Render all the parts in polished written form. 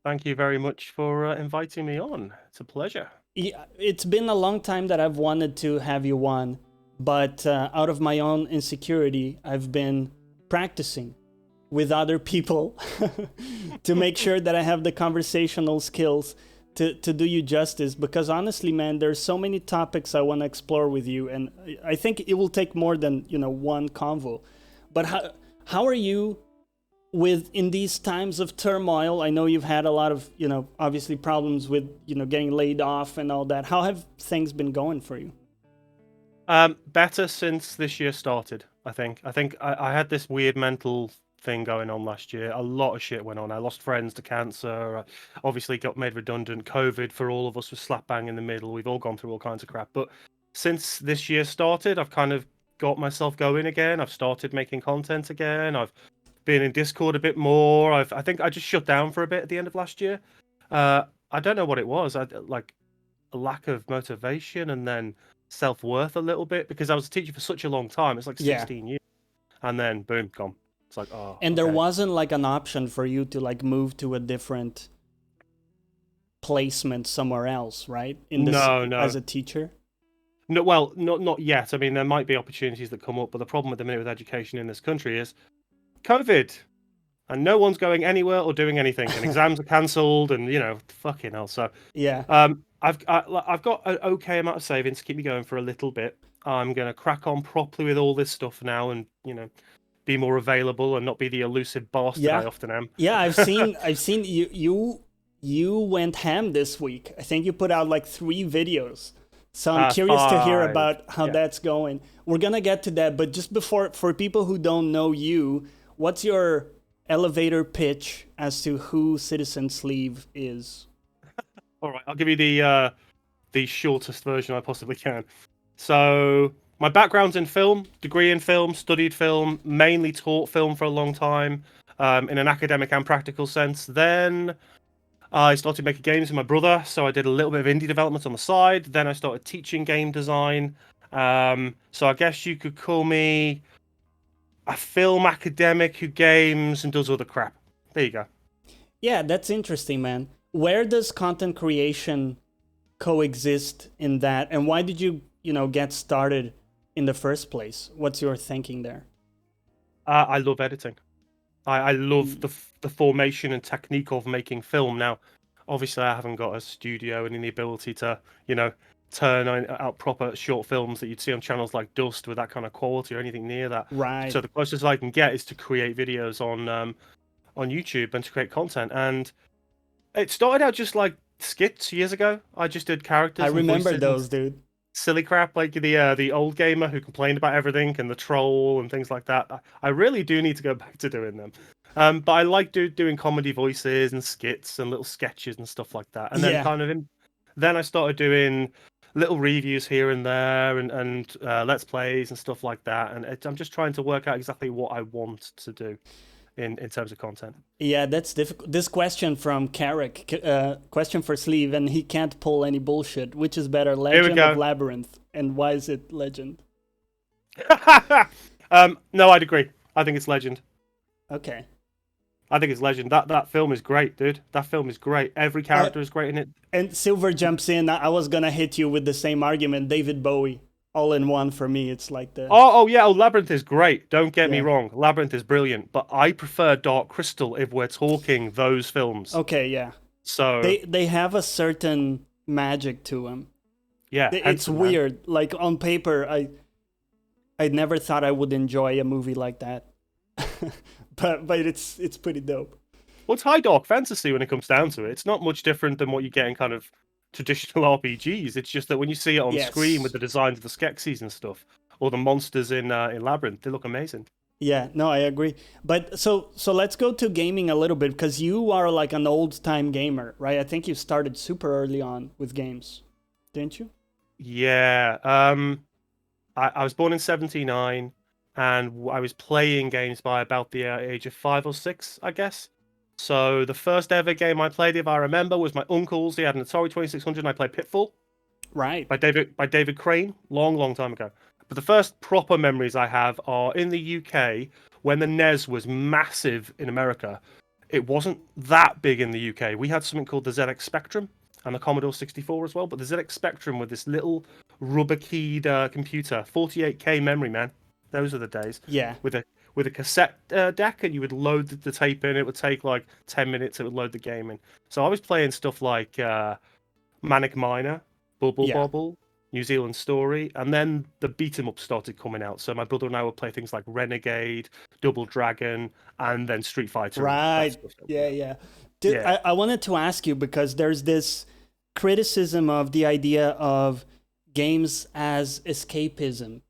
Thank you very much for inviting me on. It's a pleasure. Yeah, it's been a long time that I've wanted to have you on, but out of my own insecurity, I've been practicing with other people to make sure that I have the conversational skills to do you justice. Because honestly, man, there's so many topics I want to explore with you, and I think it will take more than one convo. But how are you with in these times of turmoil? I know you've had a lot of obviously problems with getting laid off and all that. How have things been going for you? Better since this year started, I think. I had this weird mental thing going on last year. A lot of shit went on. I lost friends to cancer. I obviously got made redundant. COVID for all of us was slap bang in the middle. We've all gone through all kinds of crap. But since this year started, I've kind of got myself going again. I've started making content again. I've been in Discord a bit more. I think I just shut down for a bit at the end of last year. I don't know what it was. I like a lack of motivation and then self-worth a little bit because I was a teacher for such a long time. It's like Yeah. 16 years. And then boom, gone. It's like, oh, And there okay. wasn't like an option for you to like move to a different placement somewhere else, right? In this No, as no. a teacher? No, well, not yet. I mean, there might be opportunities that come up, but the problem at the minute with education in this country is COVID, and no one's going anywhere or doing anything, and exams are cancelled, and fucking hell. So, Yeah. I've got an okay amount of savings to keep me going for a little bit. I'm gonna crack on properly with all this stuff now, and be more available and not be the elusive bastard I Yeah. often am. Yeah, I've seen you went ham this week. I think you put out like 3 videos. So I'm curious to hear Five. about how Yeah. that's going. We're gonna get to that, but just before, for people who don't know you, what's your elevator pitch as to who Citizen Sleeve is? All right. I'll give you the shortest version I possibly can. So my background's in film, degree in film, studied film, mainly taught film for a long time, in an academic and practical sense. Then I started making games with my brother, so I did a little bit of indie development on the side. Then I started teaching game design. So I guess you could call me a film academic who games and does other crap. There you go. Yeah, that's interesting, man. Where does content creation coexist in that, and why did you get started in the first place? What's your thinking there? I love editing. I love the formation and technique of making film. Now, obviously, I haven't got a studio and any ability to, you know, turn out proper short films that you'd see on channels like Dust with that kind of quality or anything near that. Right. So the closest I can get is to create videos on YouTube and to create content. And it started out just like skits years ago. I just did I characters and remember voices and those, dude. silly crap like the old gamer who complained about everything and the troll and things like that. I really do need to go back to doing them. But I like doing comedy voices and skits and little sketches and stuff like that. And then Yeah. then I started doing little reviews here and there and let's plays and stuff like that. And I'm just trying to work out exactly what I want to do in terms of content. Yeah, that's difficult. This question from Carrick, question for Sleeve, and he can't pull any bullshit. Which is better, Here we Legend of go. Labyrinth? And why is it Legend? No, I'd agree. I think it's Legend. Okay. I think it's Legend. That film is great, dude. That film is great. Every Uh, character is great in it. and Silver jumps in. I was gonna hit you with the same argument. David Bowie, all in one for me. It's like the Oh yeah. Oh, Labyrinth is great. Don't get me yeah. wrong. Labyrinth is brilliant, but I prefer Dark Crystal if we're talking those films. Okay, yeah. So They have a certain magic to them. yeah, It's Henson, man. weird. Like on paper, I never thought I would enjoy a movie like that, but it's pretty dope. Well, it's high dark fantasy when it comes down to it. It's not much different than what you get in kind of traditional RPGs. It's just that when you see it on screen with Yes. the designs of the Skeksis and stuff, or the monsters in Labyrinth, they look amazing. Yeah, no, I agree. But so let's go to gaming a little bit because you are like an old time gamer, right? I think you started super early on with games, didn't you? Yeah. I was born in '79, and I was playing games by about the age of 5 or 6, I guess. So the first ever game I played, if I remember, was my uncle's. He had an Atari 2600, and I played Pitfall Right. by David Crane, long time ago. But the first proper memories I have are in the UK when the NES was massive in America. It wasn't that big in the UK. We had something called the ZX Spectrum and the Commodore 64 as well. But the ZX Spectrum with this little rubber keyed computer, 48K memory, man. Those are the days. Yeah. With a cassette deck, and you would load the tape in. It would take like 10 minutes. It would load the game in. So I was playing stuff like Manic Miner, Bubble Yeah. Bobble, New Zealand Story, and then the beat 'em up started coming out. So my brother and I would play things like Renegade, Double Dragon, and then Street Fighter and that Right. stuff. Yeah, yeah. Dude, Yeah. I wanted to ask you because there's this criticism of the idea of games as escapism.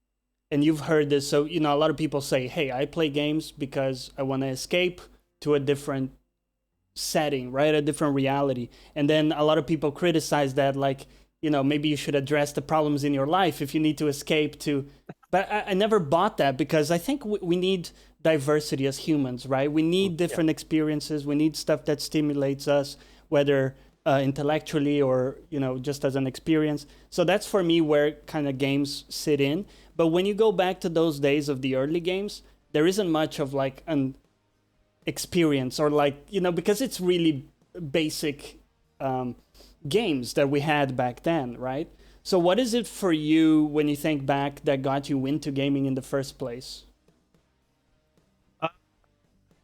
And you've heard this. So, a lot of people say, hey, I play games because I want to escape to a different setting, right? A different reality. And then a lot of people criticize that, like, maybe you should address the problems in your life if you need to escape to. But I never bought that because I think we need diversity as humans, right? We need different experiences. We need stuff that stimulates us, whether intellectually or, just as an experience. So that's for me where kind of games sit in. But when you go back to those days of the early games, there isn't much of like an experience or like, because it's really basic games that we had back then, right? So what is it for you when you think back that got you into gaming in the first place? I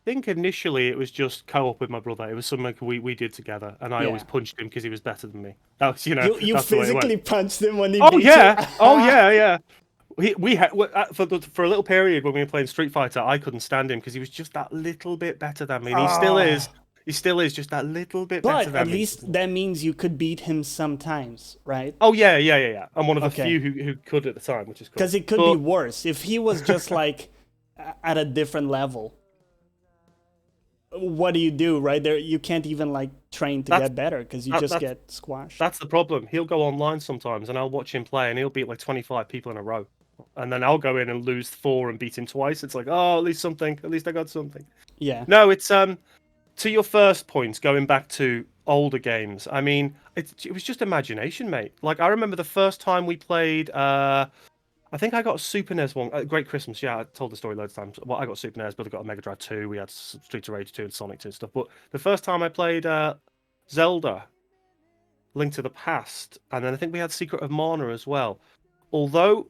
think initially it was just co-op with my brother. It was something we did together, and I always punched him because he was better than me. That was, You that's the way it went. physically punched him when he Oh beat yeah, you? oh yeah, yeah. We had for a little period when we were playing Street Fighter, I couldn't stand him because he was just that little bit better than me, and he still is. Ah. He still is just that little bit better But at than me. least that means you could beat him sometimes, right? Oh yeah, yeah, yeah, yeah. I'm one of the Okay. few who could at the time, which is cool. Because it could be worse if he was just like at a different level. What do you do, right? There, you can't even like train to get better because you just get squashed. That's the problem. He'll go online sometimes, and I'll watch him play, and he'll beat like 25 people in a row, and then I'll go in and lose 4 and beat him twice. It's like, oh, at least something. At least I got something. Yeah. No, it's to your first point, going back to older games. I mean, it was just imagination, mate. Like I remember the first time we played. I think I got a Super NES one. Great Christmas. Yeah, I told the story loads of times. Well, I got a Super NES, but I got a Mega Drive 2. We had Streets of Rage 2 and Sonic 2 and stuff. But the first time I played Zelda, Link to the Past, and then I think we had Secret of Mana as well. Although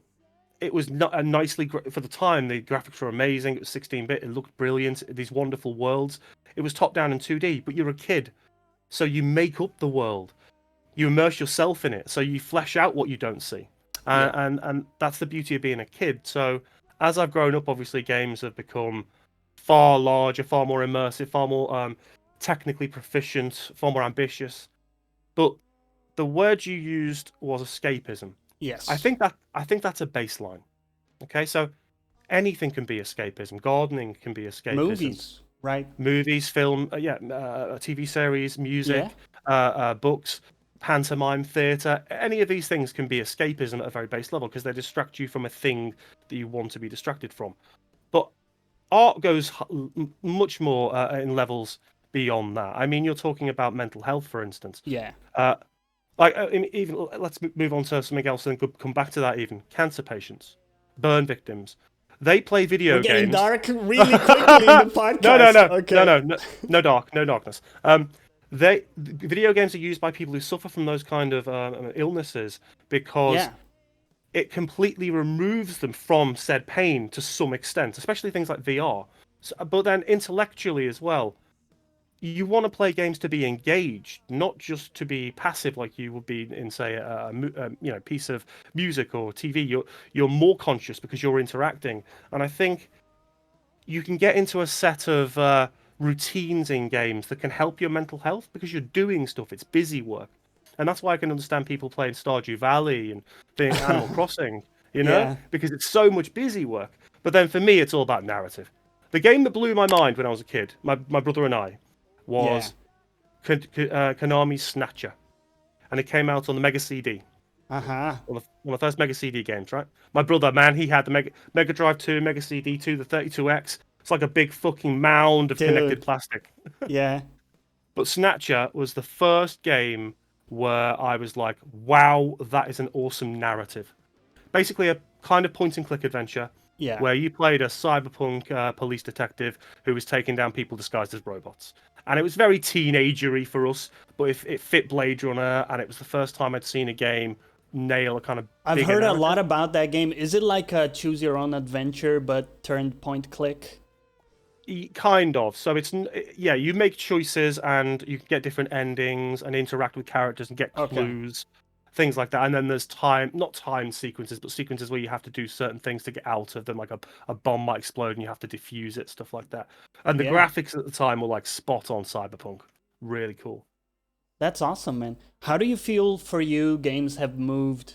it was not a nicely for the time, the graphics were amazing. It was 16-bit. It looked brilliant. These wonderful worlds. It was top down in 2D, but you're a kid, so you make up the world. You immerse yourself in it, so you flesh out what you don't see. And that's the beauty of being a kid. So as I've grown up, obviously games have become far larger, far more immersive, far more technically proficient, far more ambitious. But the word you used was escapism. Yes. I think that's a baseline. Okay, so anything can be escapism. Gardening can be escapism. Movies, right? Movies, film, TV series, music, books, pantomime, theatre. Any of these things can be escapism at a very base level because they distract you from a thing that you want to be distracted from. But art goes much more in levels beyond that. I mean, you're talking about mental health, for instance. Yeah. Even let's move on to something else and come back to that. Even cancer patients, burn victims, they play video We're getting games. dark really quickly in the podcast. No dark, no darkness. Video games are used by people who suffer from those kind of illnesses because it completely removes them from said pain to some extent, especially things like VR. But then intellectually as well, you want to play games to be engaged, not just to be passive like you would be in, say, a piece of music or TV. You're more conscious because you're interacting, and I think you can get into a set of routines in games that can help your mental health because you're doing stuff. It's busy work, and that's why I can understand people playing Stardew Valley and Animal Crossing, because it's so much busy work. But then for me, it's all about narrative. The game that blew my mind when I was a kid, my brother and I, was Konami's Snatcher, and it came out on the Mega CD. One of the first Mega CD games, right? My brother, man, he had the Mega Drive 2, Mega CD 2, the 32X. It's like a big fucking mound of connected plastic. Yeah. But Snatcher was the first game where I was like, wow, that is an awesome narrative. Basically a kind of point and click adventure. Yeah. where you played a cyberpunk police detective who was taking down people disguised as robots. And it was very teenagery for us, but it fit Blade Runner, and it was the first time I'd seen a game nail a kind of I've bigger heard a lot narrative. about that game. Is it like a choose your own adventure but turned point click? Kind of. So yeah, you make choices and you can get different endings and interact with characters and get Okay. clues, things like that. And then there's time, not time sequences, but sequences where you have to do certain things to get out of them, like a bomb might explode and you have to defuse it, stuff like that. And the Yeah. graphics at the time were like spot on cyberpunk. Really cool. That's awesome, man. How do you feel for you games have moved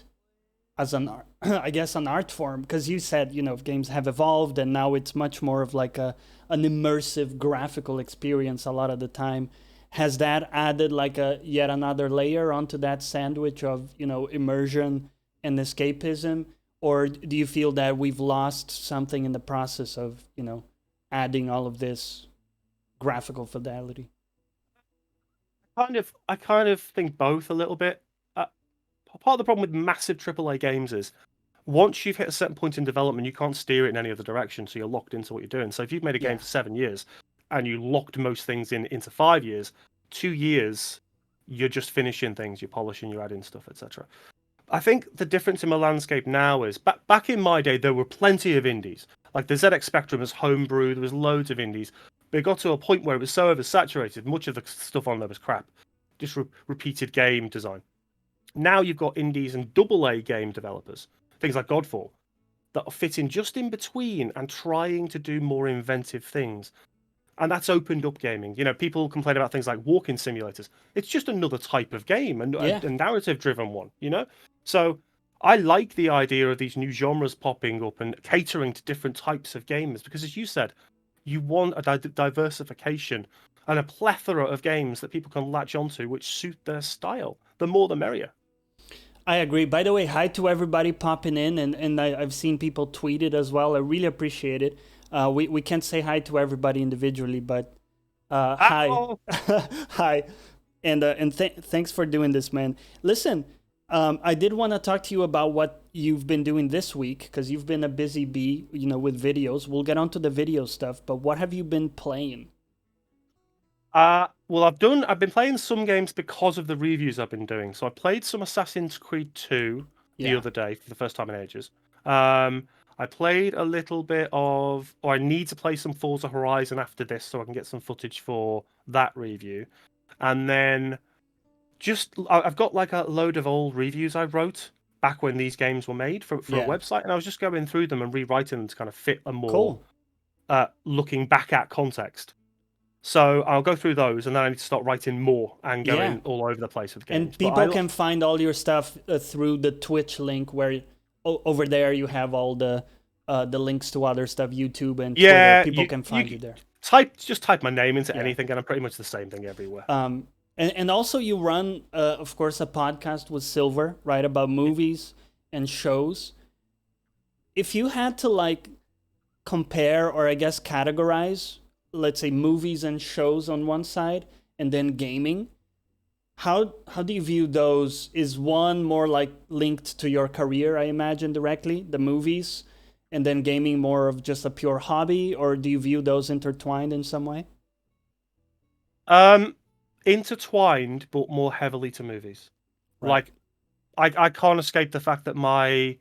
as an art, I guess an art form, because you said, games have evolved and now it's much more of like an immersive graphical experience a lot of the time. Has that added like a yet another layer onto that sandwich of, immersion and escapism? Or do you feel that we've lost something in the process of, adding all of this graphical fidelity? I kind of think both a little bit. Uh, Part of the problem with massive AAA games is once you've hit a certain point in development, you can't steer it in any other direction, so you're locked into what you're doing. So if you've made a game Yeah. for 7 years and you locked most things into 5 years, 2 years, you're just finishing things, you're polishing, you're adding stuff, etc. I think the difference in the landscape now is back in my day, there were plenty of indies. Like the ZX Spectrum was homebrew, there was loads of indies. But it got to a point where it was so oversaturated, much of the stuff on there was crap, just repeated game design. Now you've got indies and double A game developers, things like Godfall, that are fitting just in between and trying to do more inventive things. And that's opened up gaming. People complain about things like walking simulators. It's just another type of game and Yeah. a narrative driven one. So I like the idea of these new genres popping up and catering to different types of gamers because, as you said, you want a diversification and a plethora of games that people can latch onto which suit their style. The more the merrier. I agree. By the way, hi to everybody popping in, and I've seen people tweet it as well. I really appreciate it. We can't say hi to everybody individually, but hi, Oh, hi, and thanks for doing this, man. Listen, I did want to talk to you about what you've been doing this week because you've been a busy bee, with videos. We'll get onto the video stuff, but what have you been playing? well, I've been playing some games because of the reviews I've been doing. So I played some Assassin's Creed 2 the Yeah, other day for the first time in ages. Um, I played a little bit of, or I need to play some Forza Horizon after this so I can get some footage for that review. And then I've got like a load of old reviews I wrote back when these games were made for a yeah, website, and I was just going through them and rewriting them to kind of fit a more cool. looking back at context. So I'll go through those, and then I need to start writing more and Yeah, going all over the place with and games. But people can find all your stuff through the Twitch link where over there you have all the links to other stuff, YouTube and Twitter. yeah, People can find you you there. type my name into Yeah. anything, and I'm pretty much the same thing everywhere. And also you run, of course, a podcast with Silver, right, about movies and shows. If you had to like compare or I guess categorize, let's say movies and shows on one side, and then gaming, how do you view those? Is one more like linked to your career, I imagine, directly, the movies, and then gaming more of just a pure hobby, or do you view those intertwined in some way? Um, Intertwined, but more heavily to movies. Right. Like I can't escape the fact that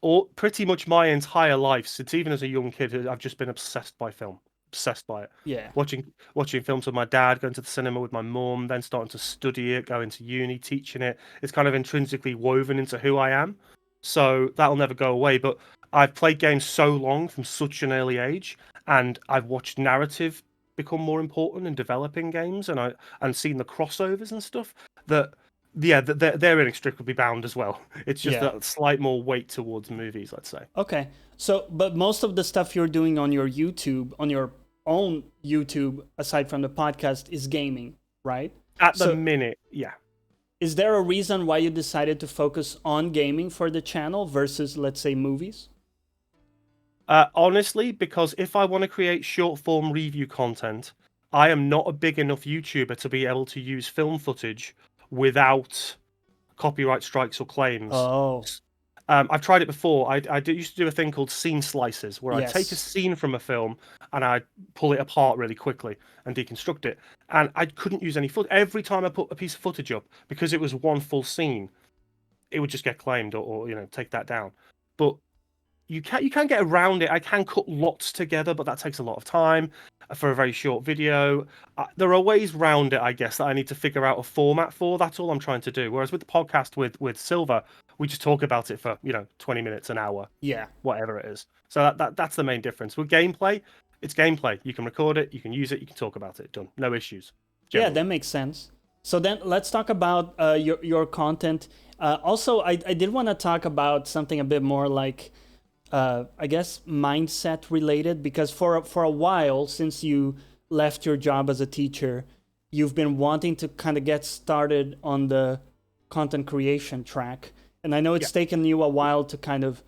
or pretty much my entire life, since even as a young kid, I've just been obsessed by film, obsessed by it. Yeah. Watching films with my dad, going to the cinema with my mum, then starting to study it, going to uni, teaching it. It's kind of intrinsically woven into who I am. So that'll never go away. But I've played games so long from such an early age, and I've watched narrative become more important in developing games, and seen the crossovers and stuff that yeah, they're inextricably bound as well. It's just Yeah. a slight more weight towards movies, let's say. Okay. So, but most of the stuff you're doing on your YouTube, on your own YouTube, aside from the podcast, is gaming, right? At the So, minute, yeah. is there a reason why you decided to focus on gaming for the channel versus, let's say, movies? Honestly, because if I want to create short form review content, I am not a big enough YouTuber to be able to use film footage without copyright strikes or claims. Oh, I've tried it before. Used to do a thing called scene slices, where I'd take a Yes. scene from a film and I'd pull it apart really quickly and deconstruct it. And I couldn't use any foot. Every time I put a piece of footage up, because it was one full scene, it would just get claimed or take that down. But you can get around it. I can cut lots together, but that takes a lot of time for a very short video. There are ways around it, I guess, that I need to figure out a format for. That's all I'm trying to do. Whereas with the podcast with Silver, we just talk about it for 20 minutes, an hour, Yeah. whatever it is. So that's the main difference. With gameplay, it's gameplay. You can record it, you can use it, you can talk about it. Done. No issues. Yeah, Generally. that makes sense. So then let's talk about your content. Also, I did want to talk about something a bit more like, I guess, mindset related, because for a while, since you left your job as a teacher, you've been wanting to kind of get started on the content creation track. And I know it's taken you a while to kind of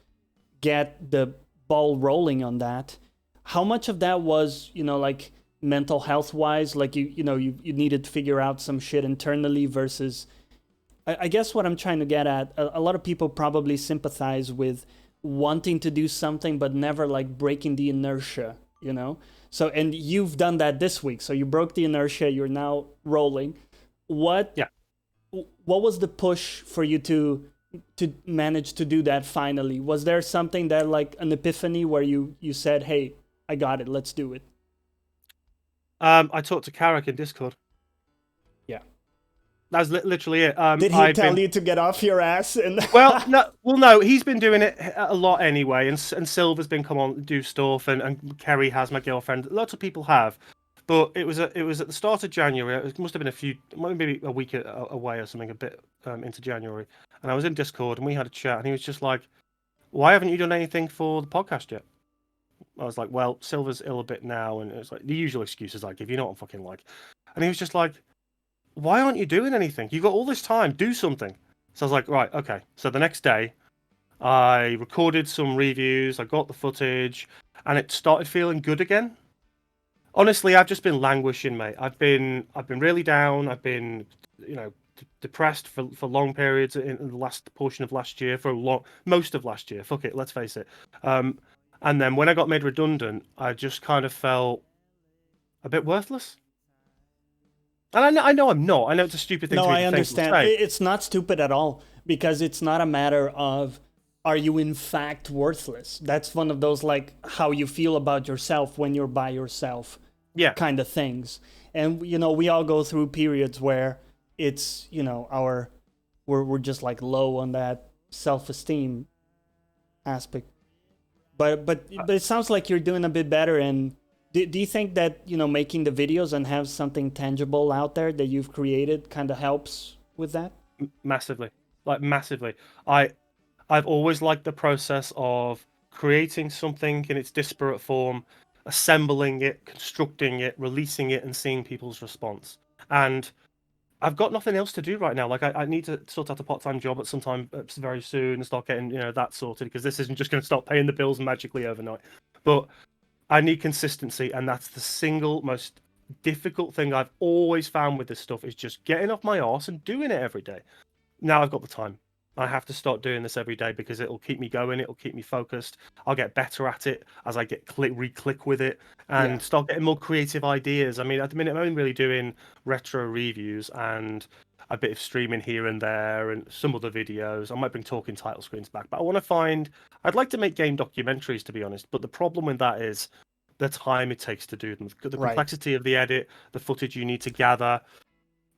get the ball rolling on that. How much of that was, like mental health wise, like you needed to figure out some shit internally versus, I guess what I'm trying to get at, a lot of people probably sympathize with wanting to do something but never like breaking the inertia, So, and you've done that this week. So you broke the inertia, you're now rolling. What Yeah. what was the push for you to manage to do that finally? Was there something that, like an epiphany where you said, "Hey, I got it, let's do it"? I talked to Carrick in Discord. Yeah. That's literally it. Did he tell you to get off your ass? And No. He's been doing it a lot anyway, and Silver's been come on do stuff, and Kerry has, my girlfriend. Lots of people have, but it was at the start of January. It must have been maybe a week away or something, a bit into January. And I was in Discord, and we had a chat, and he was just like, "Why haven't you done anything for the podcast yet?" I was like, "Well, Silver's ill a bit now," and it's like the usual excuses I give. You know what I'm fucking like. And he was just like, "Why aren't you doing anything? You've got all this time. Do something." So I was like, "Right, okay." So the next day, I recorded some reviews. I got the footage, and it started feeling good again. Honestly, I've just been languishing, mate. I've been really down. I've been, depressed for long periods in the last portion of last year, most of last year. Fuck it, let's face it. And then when I got made redundant, I just kind of felt a bit worthless. And I know I'm not. I know it's a stupid thing no, to I even think or understand. say. It's not stupid at all, because it's not a matter of are you in fact worthless. That's one of those, like, how you feel about yourself when you're by yourself, Yeah. kind of things. And we all go through periods where it's we're just like low on that self-esteem aspect. But it sounds like you're doing a bit better. And do you think that making the videos and have something tangible out there that you've created kind of helps with that? Massively, like massively. I've always liked the process of creating something in its disparate form, assembling it, constructing it, releasing it, and seeing people's response. And I've got nothing else to do right now. Like I need to sort out a part-time job at some time very soon and start getting that sorted, because this isn't just going to start paying the bills magically overnight. But I need consistency, and that's the single most difficult thing I've always found with this stuff, is just getting off my arse and doing it every day. Now I've got the time. I have to start doing this every day because it'll keep me going. It'll keep me focused. I'll get better at it as I get re-click with it and start getting more creative ideas. I mean, at the minute, I'm only really doing retro reviews and a bit of streaming here and there and some other videos. I might bring talking title screens back, but I'd like to make game documentaries, to be honest. But the problem with that is the time it takes to do them, the Right. complexity of the edit, the footage you need to gather.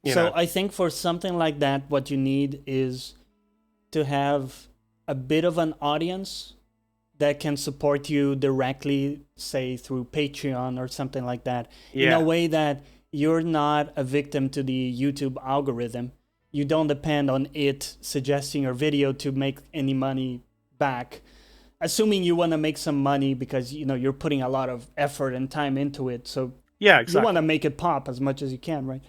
So I think for something like that, what you need is to have a bit of an audience that can support you directly, say through Patreon or something like that, in a way that you're not a victim to the YouTube algorithm. You don't depend on it suggesting your video to make any money back. Assuming you want to make some money because you're putting a lot of effort and time into it. So exactly. You want to make it pop as much as you can, right?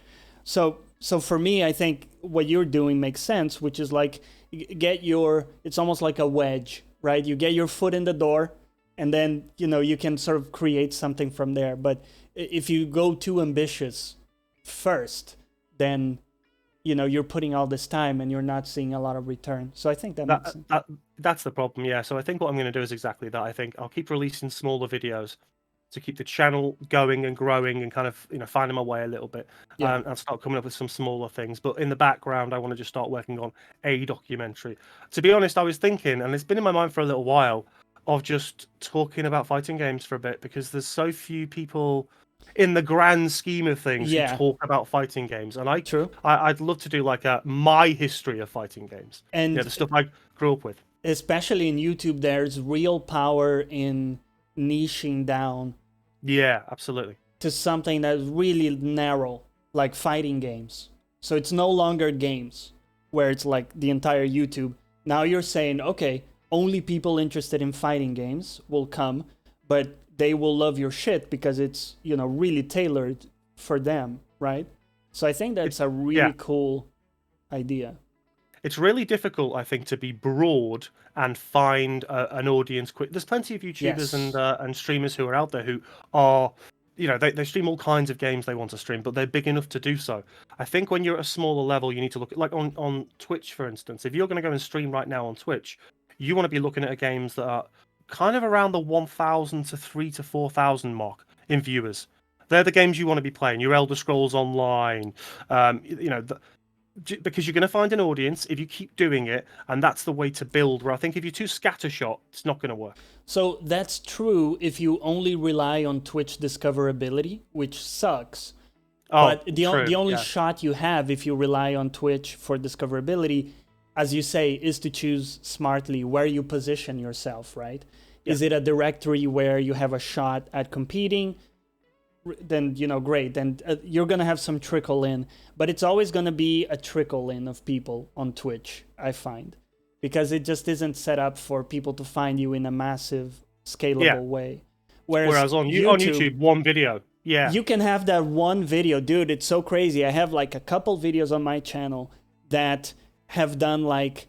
So for me, I think what you're doing makes sense, which is like it's almost like a wedge, right? You get your foot in the door, and then you can sort of create something from there. But if you go too ambitious first, then you're putting all this time and you're not seeing a lot of return. So I think that makes That sense. that that's the problem, yeah. So I think what I'm going to do is exactly that. I think I'll keep releasing smaller videos to keep the channel going and growing and kind of finding my way a little bit, Yeah. and start coming up with some smaller things. But in the background, I want to just start working on a documentary. To be honest, I was thinking, and it's been in my mind for a little while, of just talking about fighting games for a bit because there's so few people in the grand scheme of things who Yeah. talk about fighting games, and True. I'd love to do like a my history of fighting games. Yeah, And the stuff I grew up with. especially in YouTube, there's real power in niching down Yeah, absolutely. to something that's really narrow, like fighting games. So it's no longer games where it's like the entire YouTube. Now you're saying, okay, only people interested in fighting games will come, but they will love your shit because it's, really tailored for them, right? So I think that's It's a yeah, really cool idea. it's really difficult, I think, to be broad and find an audience quick. There's plenty of YouTubers Yes. and streamers who are out there who are, they stream all kinds of games they want to stream, but they're big enough to do so. I think when you're at a smaller level, you need to look at, like on Twitch, for instance. If you're going to go and stream right now on Twitch, you want to be looking at games that are kind of around the 1,000 to 3 to 4,000 mark in viewers. They're the games you want to be playing. Your Elder Scrolls Online, because you're going to find an audience if you keep doing it, and that's the way to build. Where I think if you're too scattershot, it's not going to work. So that's true if you only rely on Twitch discoverability, which sucks. Oh, But the true. only Yeah, shot you have if you rely on Twitch for discoverability, as you say, is to choose smartly where you position yourself, right? yeah, Is it a directory where you have a shot at competing? Then, great. Then you're going to have some trickle in. But it's always going to be a trickle in of people on Twitch, I find. Because it just isn't set up for people to find you in a massive, yeah. scalable way. Whereas Whereas on YouTube, YouTube, one video. Yeah, you can have that one video, dude. It's so crazy. I have like a couple videos on my channel that have done like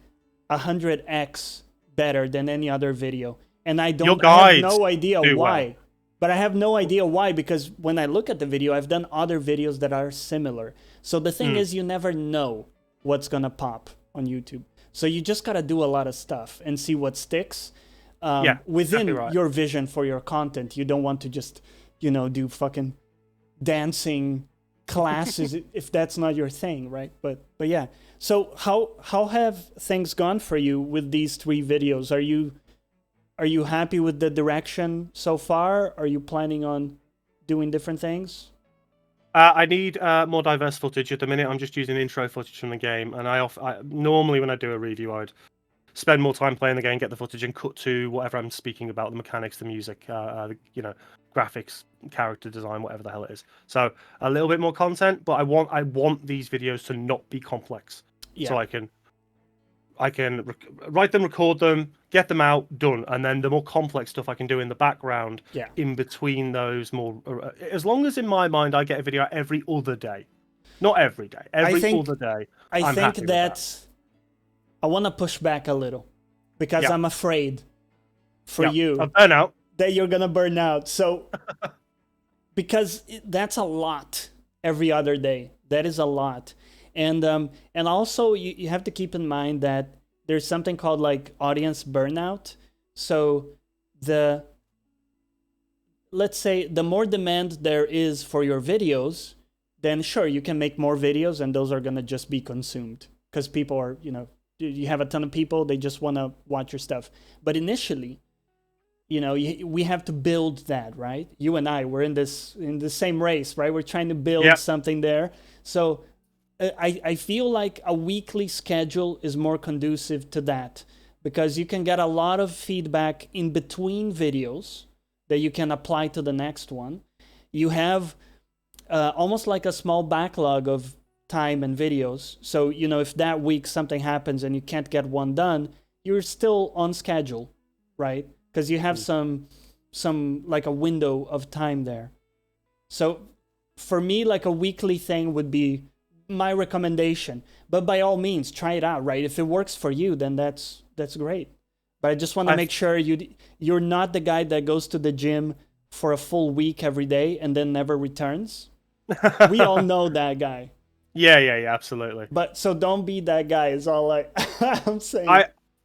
100x better than any other video, and I your don't. I have guides no idea do well. why, but I have no idea why because when I look at the video, I've done other videos that are similar. So the thing is, you never know what's gonna pop on YouTube. So you just gotta do a lot of stuff and see what sticks Yeah, within exactly right. your vision for your content. You don't want to just do fucking dancing classes if that's not your thing, right? But yeah. So how have things gone for you with these 3 videos? Are you happy with the direction so far? Are you planning on doing different things? I need more diverse footage at the minute. I'm just using intro footage from the game, and I normally when I do a review, I'd spend more time playing the game, get the footage, and cut to whatever I'm speaking about, the mechanics, the music, graphics, character design, whatever the hell it is. So a little bit more content, but I want these videos to not be complex, so Yeah. I can write them, record them, get them out, done, and then the more complex stuff I can do in the background, Yeah. in between those more. As long as in my mind I get a video out every other day, not every day, I every think other day. I I'm think happy with that. that's I want to push back a little because Yeah, I'm afraid for yeah. you A burnout. that you're going to burn out. So because that's a lot every other day. That is a lot. And also you have to keep in mind that there's something called like audience burnout. So the let's say the more demand there is for your videos, then sure you can make more videos and those are going to just be consumed because people are, you have a ton of people, they just want to watch your stuff. But initially, we have to build that, right? You and I, we're in the same race, right? We're trying to build Yep. something there. So I feel like a weekly schedule is more conducive to that because you can get a lot of feedback in between videos that you can apply to the next one. You have almost like a small backlog of time and videos. So, if that week something happens and you can't get one done, you're still on schedule, right? Because you have some like a window of time there. So for me, like a weekly thing would be my recommendation. But by all means, try it out, right? If it works for you, then that's great. But I just want to I make sure you're not the guy that goes to the gym for a full week every day and then never returns. We all know that guy. Yeah, absolutely. But so don't be that guy. Is all like I'm saying.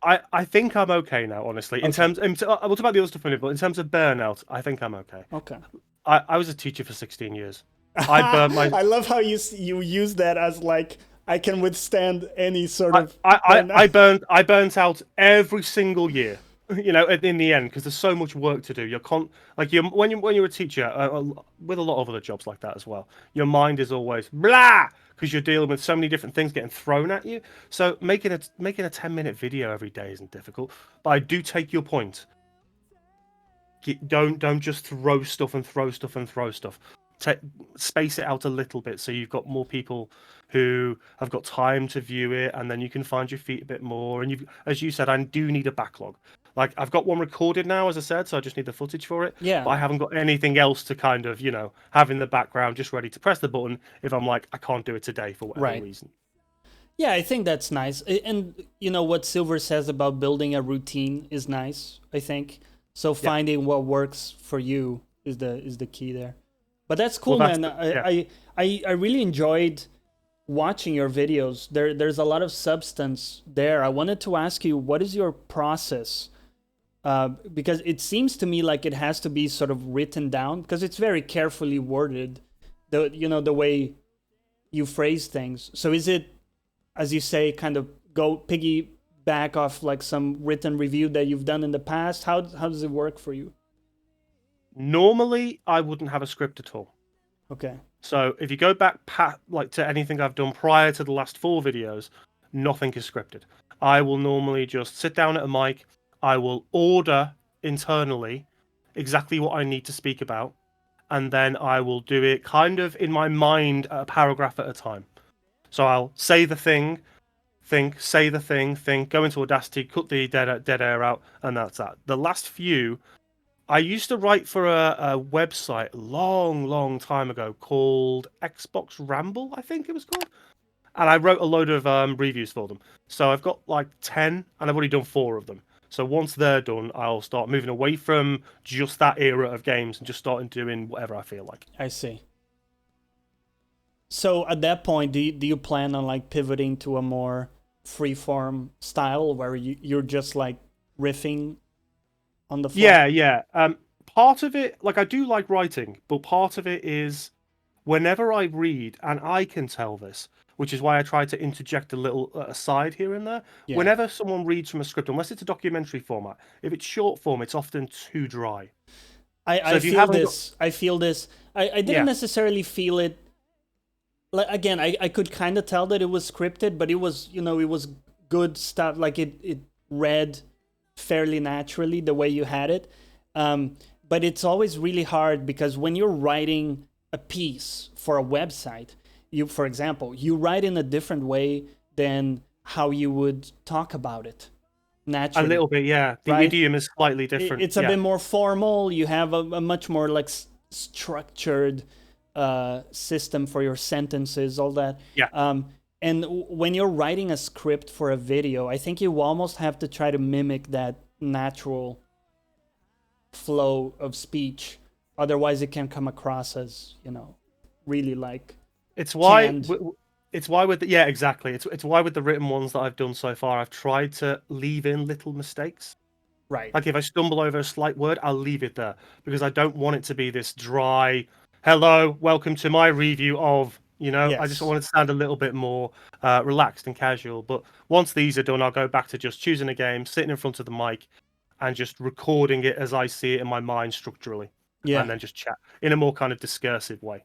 I, I think I'm okay now, honestly. Okay. We'll talk about the other stuff in a minute, but in terms of burnout, I think I'm okay. Okay. I was a teacher for 16 years. I burnt my I love how you use that as like I can withstand any sort of burnout. I burnt out every single year. You know, in the end, because there's so much work to do. When you're a teacher, with a lot of other jobs like that as well. Your mind is always blah because you're dealing with so many different things getting thrown at you. So making a 10-minute video every day isn't difficult. But I do take your point. Don't just throw stuff and throw stuff and throw stuff. Ta Space it out a little bit so you've got more people who have got time to view it, and then you can find your feet a bit more. And as you said, I do need a backlog. Like I've got one recorded now, as I said, so I just need the footage for it. Yeah. But I haven't got anything else to kind of, have in the background, just ready to press the button if I'm like I can't do it today for whatever Right. reason. Yeah, I think that's nice. And you know what Silver says about building a routine is nice, I think. So Yeah. finding what works for you is the key there. But that's cool, Well, that's man. yeah. I really enjoyed watching your videos. There's a lot of substance there. I wanted to ask you, what is your process? Because it seems to me like it has to be sort of written down because it's very carefully worded. The way you phrase things. So is it, as you say, kind of go piggyback off like some written review that you've done in the past? How does it work for you? Normally, I wouldn't have a script at all. Okay. So if you go back like to anything I've done prior to the last 4 videos, nothing is scripted. I will normally just sit down at a mic. I will order internally exactly what I need to speak about, and then I will do it kind of in my mind, a paragraph at a time. So I'll say the thing, think, say the thing, think, go into Audacity, cut the dead air out, and that's that. The last few I used to write for a website a long time ago called Xbox Ramble, I think it was called. And I wrote a load of reviews for them. So I've got like 10, and I've already done 4 of them. So once they're done, I'll start moving away from just that era of games and just starting doing whatever I feel like. I see. So at that point, do you plan on like pivoting to a more freeform style where you're just like riffing on the fly? Yeah. Part of it, like I do like writing, but part of it is whenever I read, and I can tell this, which is why I try to interject a little aside here and there. Yeah. Whenever someone reads from a script, unless it's a documentary format, if it's short form, it's often too dry. I If you feel haven't got, this. I feel this. I didn't yeah, necessarily feel it. Like again, I could kind of tell that it was scripted, but it was it was good stuff. Like it read fairly naturally the way you had it. But it's always really hard because when you're writing a piece for a website, for example, you write in a different way than how you would talk about it a naturally, little bit, yeah. The right? idiom is slightly different. It's a Yeah, bit more formal. You have a much more like structured system for your sentences, all that. yeah. And when you're writing a script for a video, I think you almost have to try to mimic that natural flow of speech. Otherwise, it can come across as really like It's why. canned. It's why with the, yeah, exactly. It's why with the written ones that I've done so far, I've tried to leave in little mistakes. Right. Like if I stumble over a slight word, I'll leave it there because I don't want it to be this dry, hello, welcome to my review of, I just Yes. want it to sound a little bit more relaxed and casual. But once these are done, I'll go back to just choosing a game, sitting in front of the mic, and just recording it as I see it in my mind structurally, Yeah. and then just chat in a more kind of discursive way.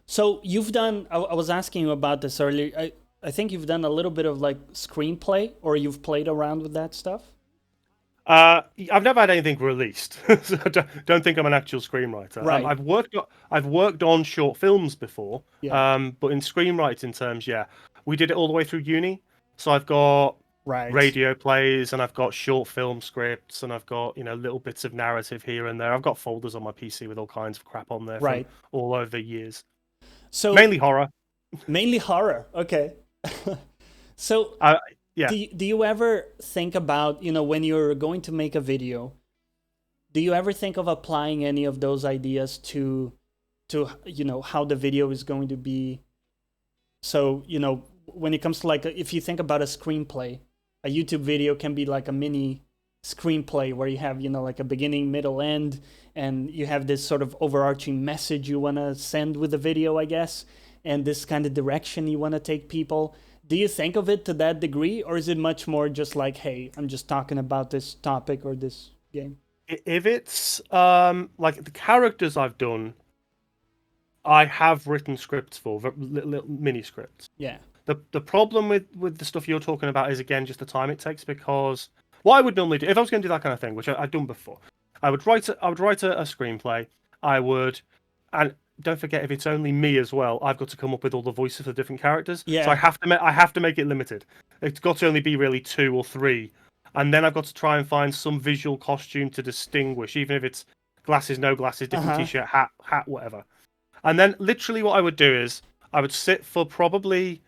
So you've done. I was asking you about this earlier. I think you've done a little bit of like screenplay, or you've played around with that stuff. I've never had anything released, so I don't think I'm an actual screenwriter. Right. I've worked on short films before, Yeah. but in screenwriting terms, yeah, we did it all the way through uni. So I've got Right. radio plays, and I've got short film scripts, and I've got little bits of narrative here and there. I've got folders on my PC with all kinds of crap on there from Right. all over the years, So mainly horror. mainly horror. Okay. So Yeah. do you ever think about, when you're going to make a video, do you ever think of applying any of those ideas to how the video is going to be So, when it comes to like, if you think about a screenplay, a YouTube video can be like a mini screenplay where you have, like a beginning, middle, end, and you have this sort of overarching message you want to send with the video, I guess, and this kind of direction you want to take people. Do you think of it to that degree, or is it much more just like, hey, I'm just talking about this topic or this game? If it's like the characters I've done, I have written scripts for little mini scripts. Yeah. The problem with the stuff you're talking about is again just the time it takes, because what I would normally do if I was going to do that kind of thing, which I've done before, I would write a screenplay. I would, and don't forget, if it's only me as well, I've got to come up with all the voices of different characters. Yeah. So I have to make it limited. It's got to only be really 2 or 3, and then I've got to try and find some visual costume to distinguish, even if it's glasses, no glasses, different t-shirt, hat, whatever. And then literally what I would do is I would sit for probably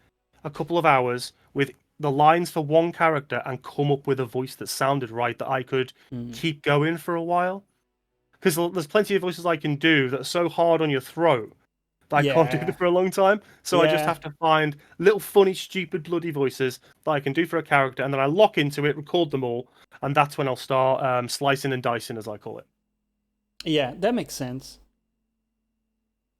a couple of hours with the lines for one character and come up with a voice that sounded right that I could keep going for a while. Because there's plenty of voices I can do that are so hard on your throat that I can't do them for a long time. So I just have to find little funny, stupid, bloody voices that I can do for a character, and then I lock into it, record them all, and that's when I'll start slicing and dicing, as I call it. Yeah, that makes sense.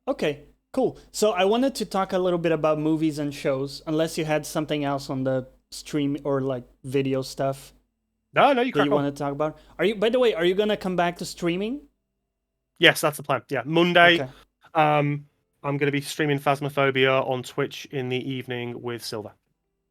Okay, cool. So I wanted to talk a little bit about movies and shows, unless you had something else on the stream or like video stuff No, you that crack you on. want to talk about. By the way, are you gonna come back to streaming? Yes, that's the plan. Yeah, Monday. Okay. I'm going to be streaming Phasmophobia on Twitch in the evening with Silver.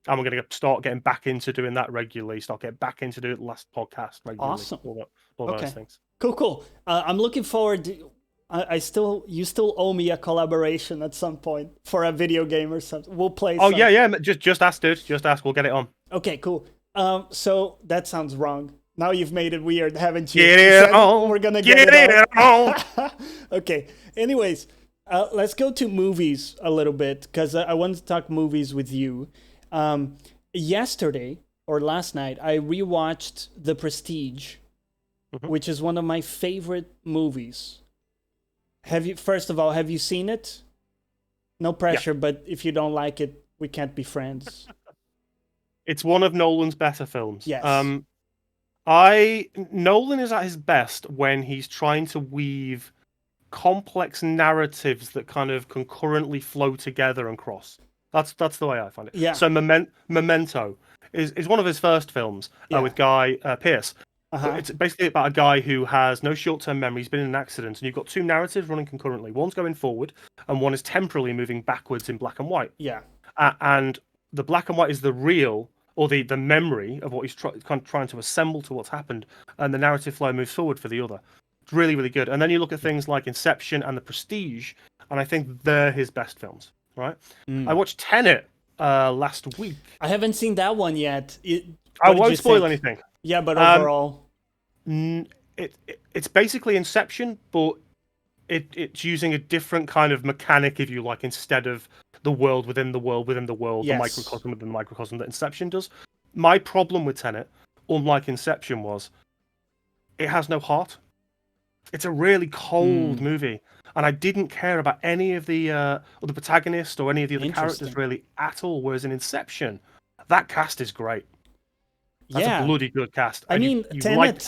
And we're going to start getting back into doing that regularly. Start getting back into doing the last podcast regularly. Awesome. All Okay. those things. Cool. I'm looking forward. You still owe me a collaboration at some point for a video game or something. We'll play. Oh yeah. Just ask, dude. Just ask. We'll get it on. Okay, cool. So that sounds wrong. Now you've made it weird, haven't you? Get it on. We're gonna get it on. Okay. Anyways, let's go to movies a little bit because I want to talk movies with you. Yesterday or last night, I rewatched The Prestige, which is one of my favorite movies. First of all, have you seen it? No pressure, but if you don't like it, we can't be friends. It's one of Nolan's better films. Yes. Nolan is at his best when he's trying to weave complex narratives that kind of concurrently flow together and cross. That's the way I find it. Yeah. So Memento is one of his first films with Guy Pearce. It's basically about a guy who has no short-term memory. He's been in an accident, and you've got 2 narratives running concurrently. One's going forward, and one is temporally moving backwards in black and white. Yeah. And the black and white is the real, or the memory of what he's trying to assemble to what's happened, and the narrative flow moves forward for the other. It's really, really good. And then you look at things like Inception and The Prestige, and I think they're his best films. Right? I watched Tenet last week. I haven't seen that one yet. I won't spoil anything. Yeah, but overall, it's basically Inception, but it's using a different kind of mechanic, if you like, instead of the world within the world within the world, the microcosm within the microcosm that Inception does. My problem with Tenet, unlike Inception, was it has no heart. It's a really cold movie, and I didn't care about any of the protagonist or any of the other characters really at all. Whereas in Inception, that cast is great. That's a bloody good cast. I mean, Tenet like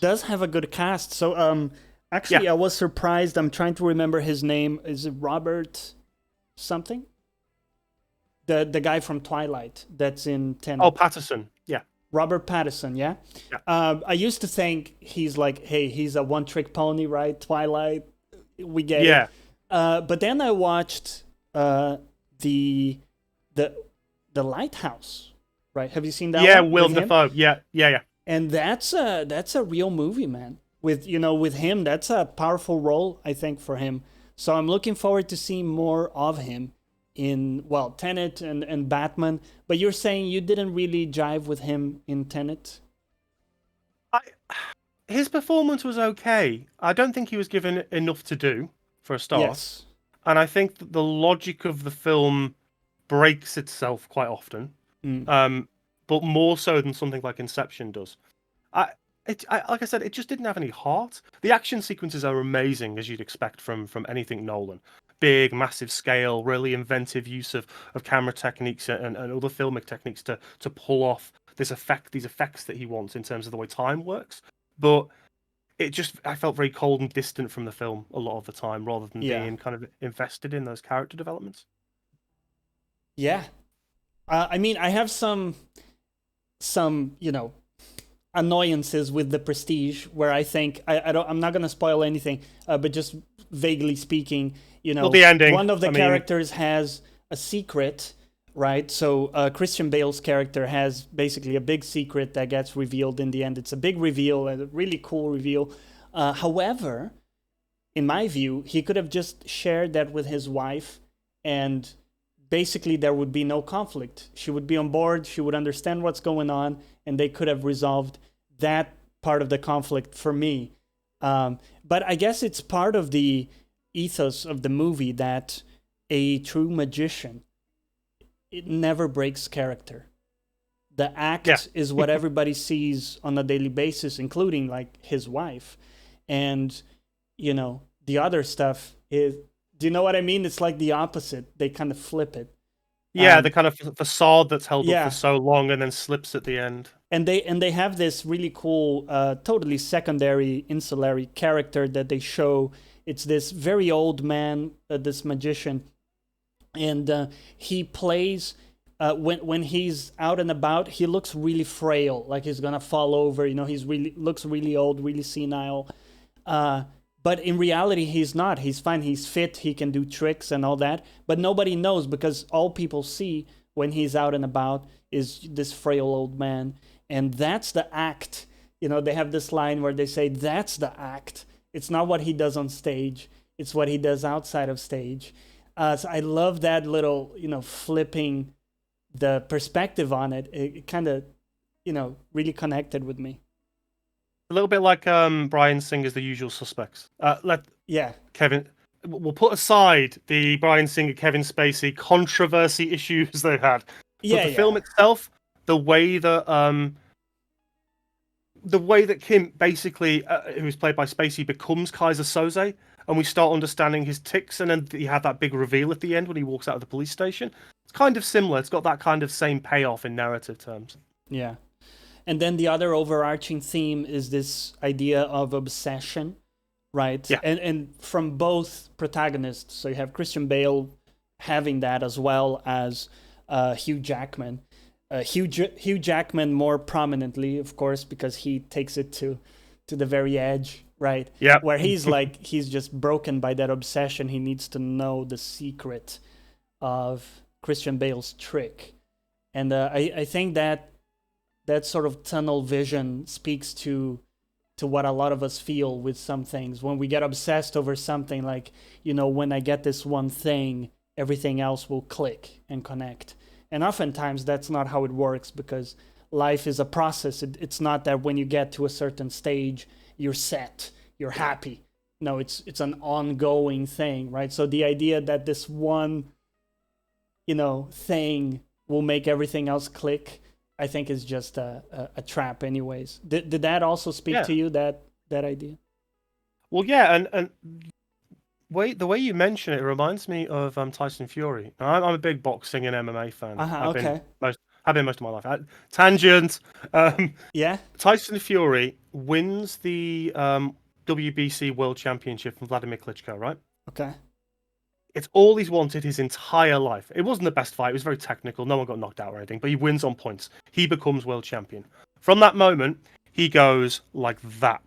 does have a good cast. So, actually, I was surprised. I'm trying to remember his name. Is it Robert something? The guy from Twilight that's in Tenet. Oh, Patterson. Yeah. Robert Pattinson, yeah? I used to think he's like, hey, he's a one-trick pony, right? Twilight, we get it. But then I watched the Lighthouse, right? Have you seen that one? Yeah, Willem Dafoe. Yeah. And that's a real movie, man. With him, that's a powerful role, I think, for him. So I'm looking forward to seeing more of him in, Tenet and Batman. But you're saying you didn't really jive with him in Tenet? His performance was okay. I don't think he was given enough to do, for a start. Yes. And I think that the logic of the film breaks itself quite often. But more so than something like Inception does. Like I said, it just didn't have any heart. The action sequences are amazing, as you'd expect from anything Nolan. big, massive scale, really inventive use of camera techniques and other filmic techniques to pull off these effects that he wants in terms of the way time works. But I felt very cold and distant from the film a lot of the time, rather than Yeah. being kind of invested in those character developments. Yeah. I mean, I have some annoyances with the Prestige where I think I'm not gonna spoil anything, but just vaguely speaking, Well, the ending. one of the I mean, characters has a secret, right? So Christian Bale's character has basically a big secret that gets revealed in the end. It's a big reveal, a really cool reveal. However, in my view, he could have just shared that with his wife, and basically there would be no conflict. She would be on board, she would understand what's going on, and they could have resolved that part of the conflict for me. But I guess it's part of the ethos of the movie that a true magician, it never breaks character. The act is what everybody sees on a daily basis, including like his wife. And, the other stuff is, do you know what I mean? It's like the opposite. They kind of flip it. Yeah, the kind of facade that's held up yeah. for so long and then slips at the end. And they have this really cool, totally secondary, insulary character that they show. It's this very old man, this magician, and he plays. When he's out and about, he looks really frail, like he's gonna fall over. He's looks really old, really senile. But in reality, he's not. He's fine. He's fit. He can do tricks and all that. But nobody knows, because all people see when he's out and about is this frail old man. And that's the act. They have this line where they say, that's the act. It's not what he does on stage. It's what he does outside of stage. So I love that little, flipping the perspective on it. It kind of, really connected with me. A little bit like Bryan Singer's The Usual Suspects. Kevin, we'll put aside the Bryan Singer, Kevin Spacey controversy issues they've had. But the film itself, the way that Kim basically, who's played by Spacey, becomes Kaiser Soze, and we start understanding his tics, and then you have that big reveal at the end when he walks out of the police station. It's kind of similar. It's got that kind of same payoff in narrative terms. Yeah. And then the other overarching theme is this idea of obsession, right? Yeah. And from both protagonists. So you have Christian Bale having that, as well as Hugh Jackman. Hugh Jackman more prominently, of course, because he takes it to the very edge, right? Yeah. Where he's he's just broken by that obsession. He needs to know the secret of Christian Bale's trick. And I think that sort of tunnel vision speaks to what a lot of us feel with some things. When we get obsessed over something, like, when I get this one thing, everything else will click and connect. And oftentimes that's not how it works, because life is a process. It's not that when you get to a certain stage, you're set, you're happy. No, it's an ongoing thing, right? So the idea that this one, thing will make everything else click, I think is just a trap anyways. Did that also speak to you, that idea? Well, yeah, and the way you mention it reminds me of Tyson Fury. I'm a big boxing and MMA fan. I've been most of my life. Tangent. Yeah. Tyson Fury wins the WBC World Championship from Vladimir Klitschko, right? Okay. It's all he's wanted his entire life. It wasn't the best fight. It was very technical. No one got knocked out or anything, but he wins on points. He becomes world champion. From that moment, he goes like that.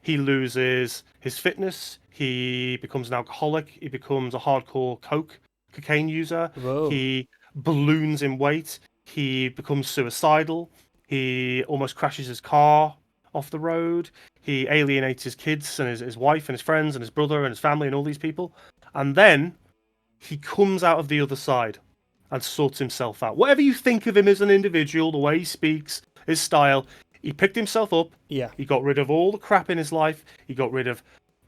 He loses his fitness. He becomes an alcoholic. He becomes a hardcore cocaine user. Whoa. He balloons in weight. He becomes suicidal. He almost crashes his car off the road. He alienates his kids and his wife and his friends and his brother and his family and all these people. And then he comes out of the other side and sorts himself out. Whatever you think of him as an individual, the way he speaks, his style, he picked himself up. Yeah. He got rid of all the crap in his life. He got rid of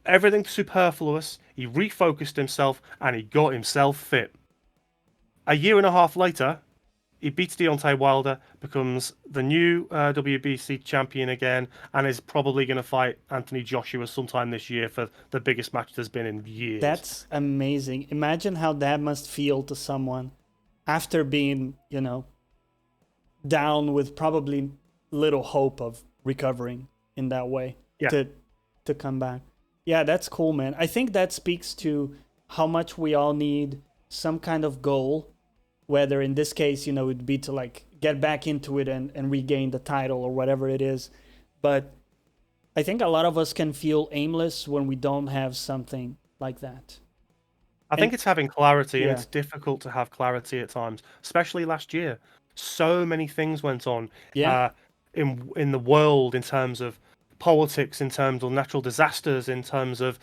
everything superfluous. He refocused himself and he got himself fit. A year and a half later, He beats Deontay Wilder, becomes the new WBC champion again, and is probably going to fight Anthony Joshua sometime this year for the biggest match there's been in years. That's amazing. Imagine how that must feel to someone after being, down with probably little hope of recovering in that way to come back. Yeah, that's cool, man. I think that speaks to how much we all need some kind of goal, whether in this case, it'd be to like get back into it and regain the title or whatever it is. But I think a lot of us can feel aimless when we don't have something like that. I think it's having clarity, and Yeah. it's difficult to have clarity at times, especially last year. So many things went on Yeah. in the world in terms of politics, in terms of natural disasters, in terms of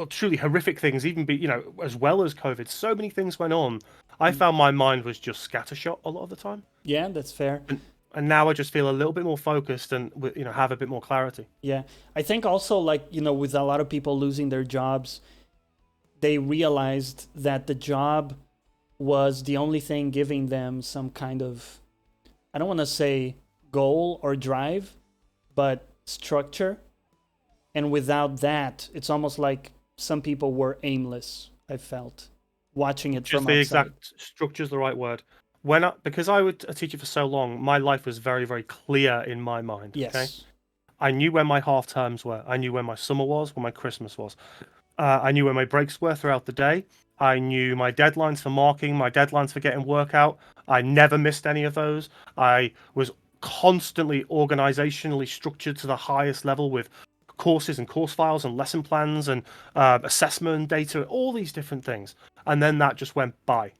truly horrific things, even as well as COVID. So many things went on. I found my mind was just scattershot a lot of the time. Yeah, that's fair. And now I just feel a little bit more focused and have a bit more clarity. Yeah. I think also like, with a lot of people losing their jobs, they realized that the job was the only thing giving them some kind of, I don't want to say goal or drive, but structure. And without that, it's almost like some people were aimless, I felt, watching it Just from the outside. exact structure is the right word. Because I was a teacher for so long, my life was very, very clear in my mind. Yes. Okay, I knew when my half terms were. I knew when my summer was, when my Christmas was. I knew where my breaks were throughout the day. I knew my deadlines for marking, my deadlines for getting work out. I never missed any of those. I was constantly organizationally structured to the highest level with courses and course files and lesson plans and assessment data, all these different things. And then that just went by.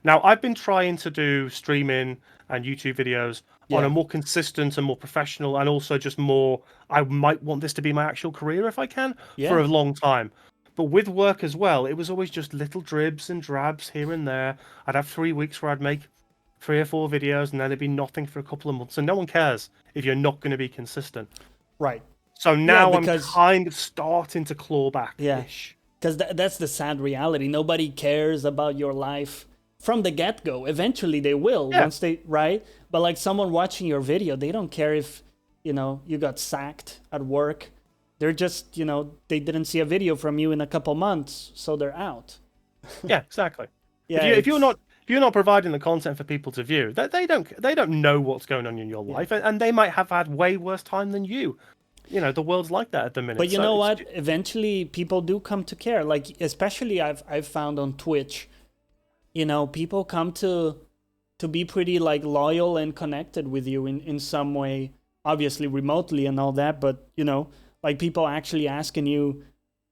Now, I've been trying to do streaming and YouTube videos on a more consistent and more professional, and also just more, I might want this to be my actual career if I can, for a long time. But with work as well, it was always just little dribs and drabs here and there. I'd have 3 weeks where I'd make 3 or 4 videos, and then it'd be nothing for a couple of months. And no one cares if you're not going to be consistent. Right. So now I'm because- kind of starting to claw back. Yeah. Because that's the sad reality. Nobody cares about your life from the get-go. Eventually they will, once they, right? But like someone watching your video, they don't care if, you got sacked at work. They're just, they didn't see a video from you in a couple months, so they're out. Yeah, exactly. Yeah, if you're not providing the content for people to view, they don't know what's going on in your life, and they might have had way worse time than you. The world's like that at the minute. But you know what? Eventually, people do come to care. Like, especially I've found on Twitch, people come to be pretty like loyal and connected with you in some way. Obviously, remotely and all that, but like people actually asking you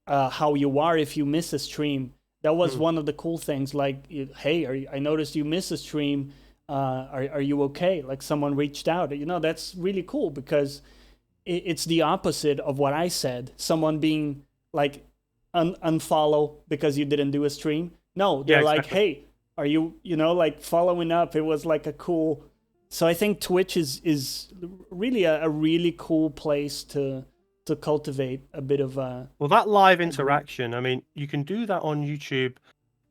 how you are if you miss a stream. That was one of the cool things. Like, hey, I noticed you miss a stream. Are you okay? Like someone reached out. That's really cool because it's the opposite of what I said. Someone being like unfollow because you didn't do a stream. No, they're like, hey, are you like following up? It was like a cool. So I think Twitch is really a really cool place to cultivate a bit of that live interaction. I mean, you can do that on YouTube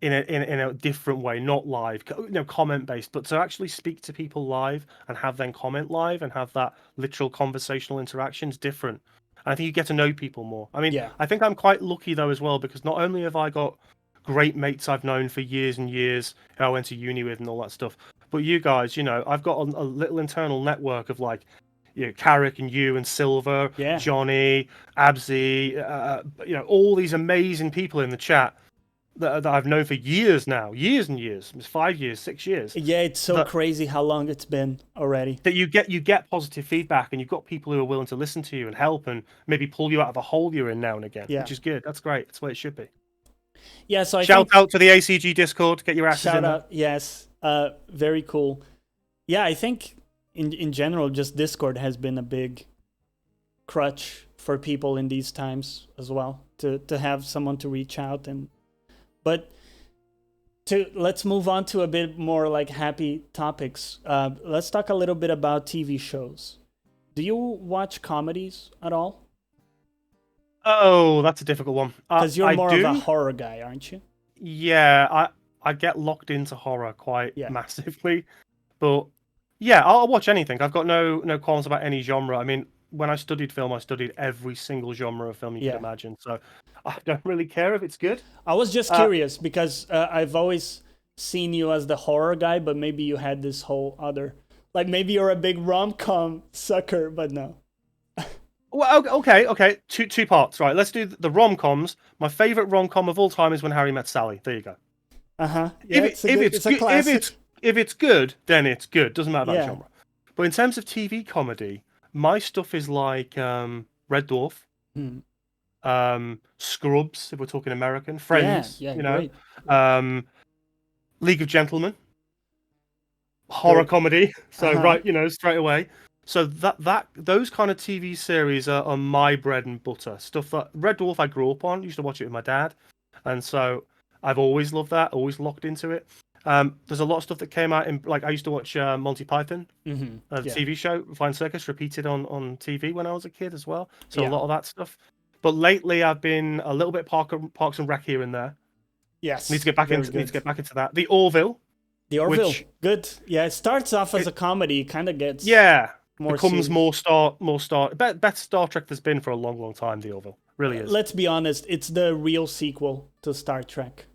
in a different way, not live, comment based, but to actually speak to people live and have them comment live and have that literal conversational interaction is different. And I think you get to know people more. I mean, I think I'm quite lucky though as well, because not only have I got great mates I've known for years and years who I went to uni with and all that stuff, but you guys, I've got a little internal network of like, Carrick and you and Silver, Johnny, Absy, all these amazing people in the chat that I've known for years now, years and years. It's 5 years, 6 years. Yeah, it's so crazy how long it's been already. That you get positive feedback, and you've got people who are willing to listen to you and help and maybe pull you out of a hole you're in now and again, which is good. That's great. That's the way it should be. Yeah, so shout out to the ACG Discord. Get your asses in there. Shout out, yes. Very cool. Yeah, I think in general, just Discord has been a big crutch for people in these times as well, to have someone to reach out but let's move on to a bit more like happy topics. Let's talk a little bit about TV shows. Do you watch comedies at all? Oh, that's a difficult one. Because you're more of a horror guy, aren't you? Yeah, I get locked into horror quite massively. But yeah, I'll watch anything. I've got no qualms about any genre. I mean, when I studied film, I studied every single genre of film you could Yeah. imagine. So I don't really care if it's good. I was just Uh, curious because I've always seen you as the horror guy, but maybe you had this whole other, like maybe you're a big rom-com sucker, but no. well, okay. Two parts, right? Let's do the rom-coms. My favorite rom-com of all time is When Harry Met Sally. There you go. Uh-huh. Yeah, If it's a it's it's a good, classic. if it's good, then it's good. Doesn't matter about Yeah. genre. But in terms of TV comedy, my stuff is like Red Dwarf, Hmm. Scrubs, if we're talking American, Yeah, Friends, yeah, you know, great. um, League of Gentlemen, horror Good. comedy. So Uh-huh. right, straight away. So that those kind of TV series are my bread and butter. Stuff that Red Dwarf I grew up on. Used to watch it with my dad, and so I've always loved that. Always locked into it. There's a lot of stuff that came out in like I used to watch Monty Python, Mm-hmm. the Yeah. TV show, Flying Circus, repeated on TV when I was a kid as well. So a Yeah. lot of that stuff. But lately, I've been a little bit Parks and Rec here and there. Yes. Very Need to good. get back into that. The Orville, The Orville. which Good. Yeah, it starts off as it, a comedy, kind of gets yeah more becomes serious. more Star best Star Trek there's been for a long time. The Orville really is. Let's be honest, it's the real sequel to Star Trek.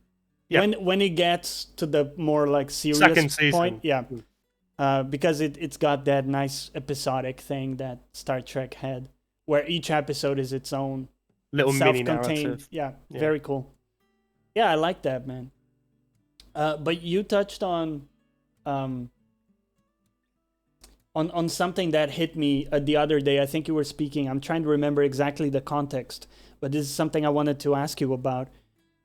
Yeah, When it gets to the more like serious second point, season. yeah, because it's got that nice episodic thing that Star Trek had, where each episode is its own Little mini self-contained. narrative. Yeah, Yeah. very cool. Yeah, I like that, man. But you touched um, on something that hit me the other day. I think you were speaking. I'm trying to remember exactly the context, but this is something I wanted to ask you about.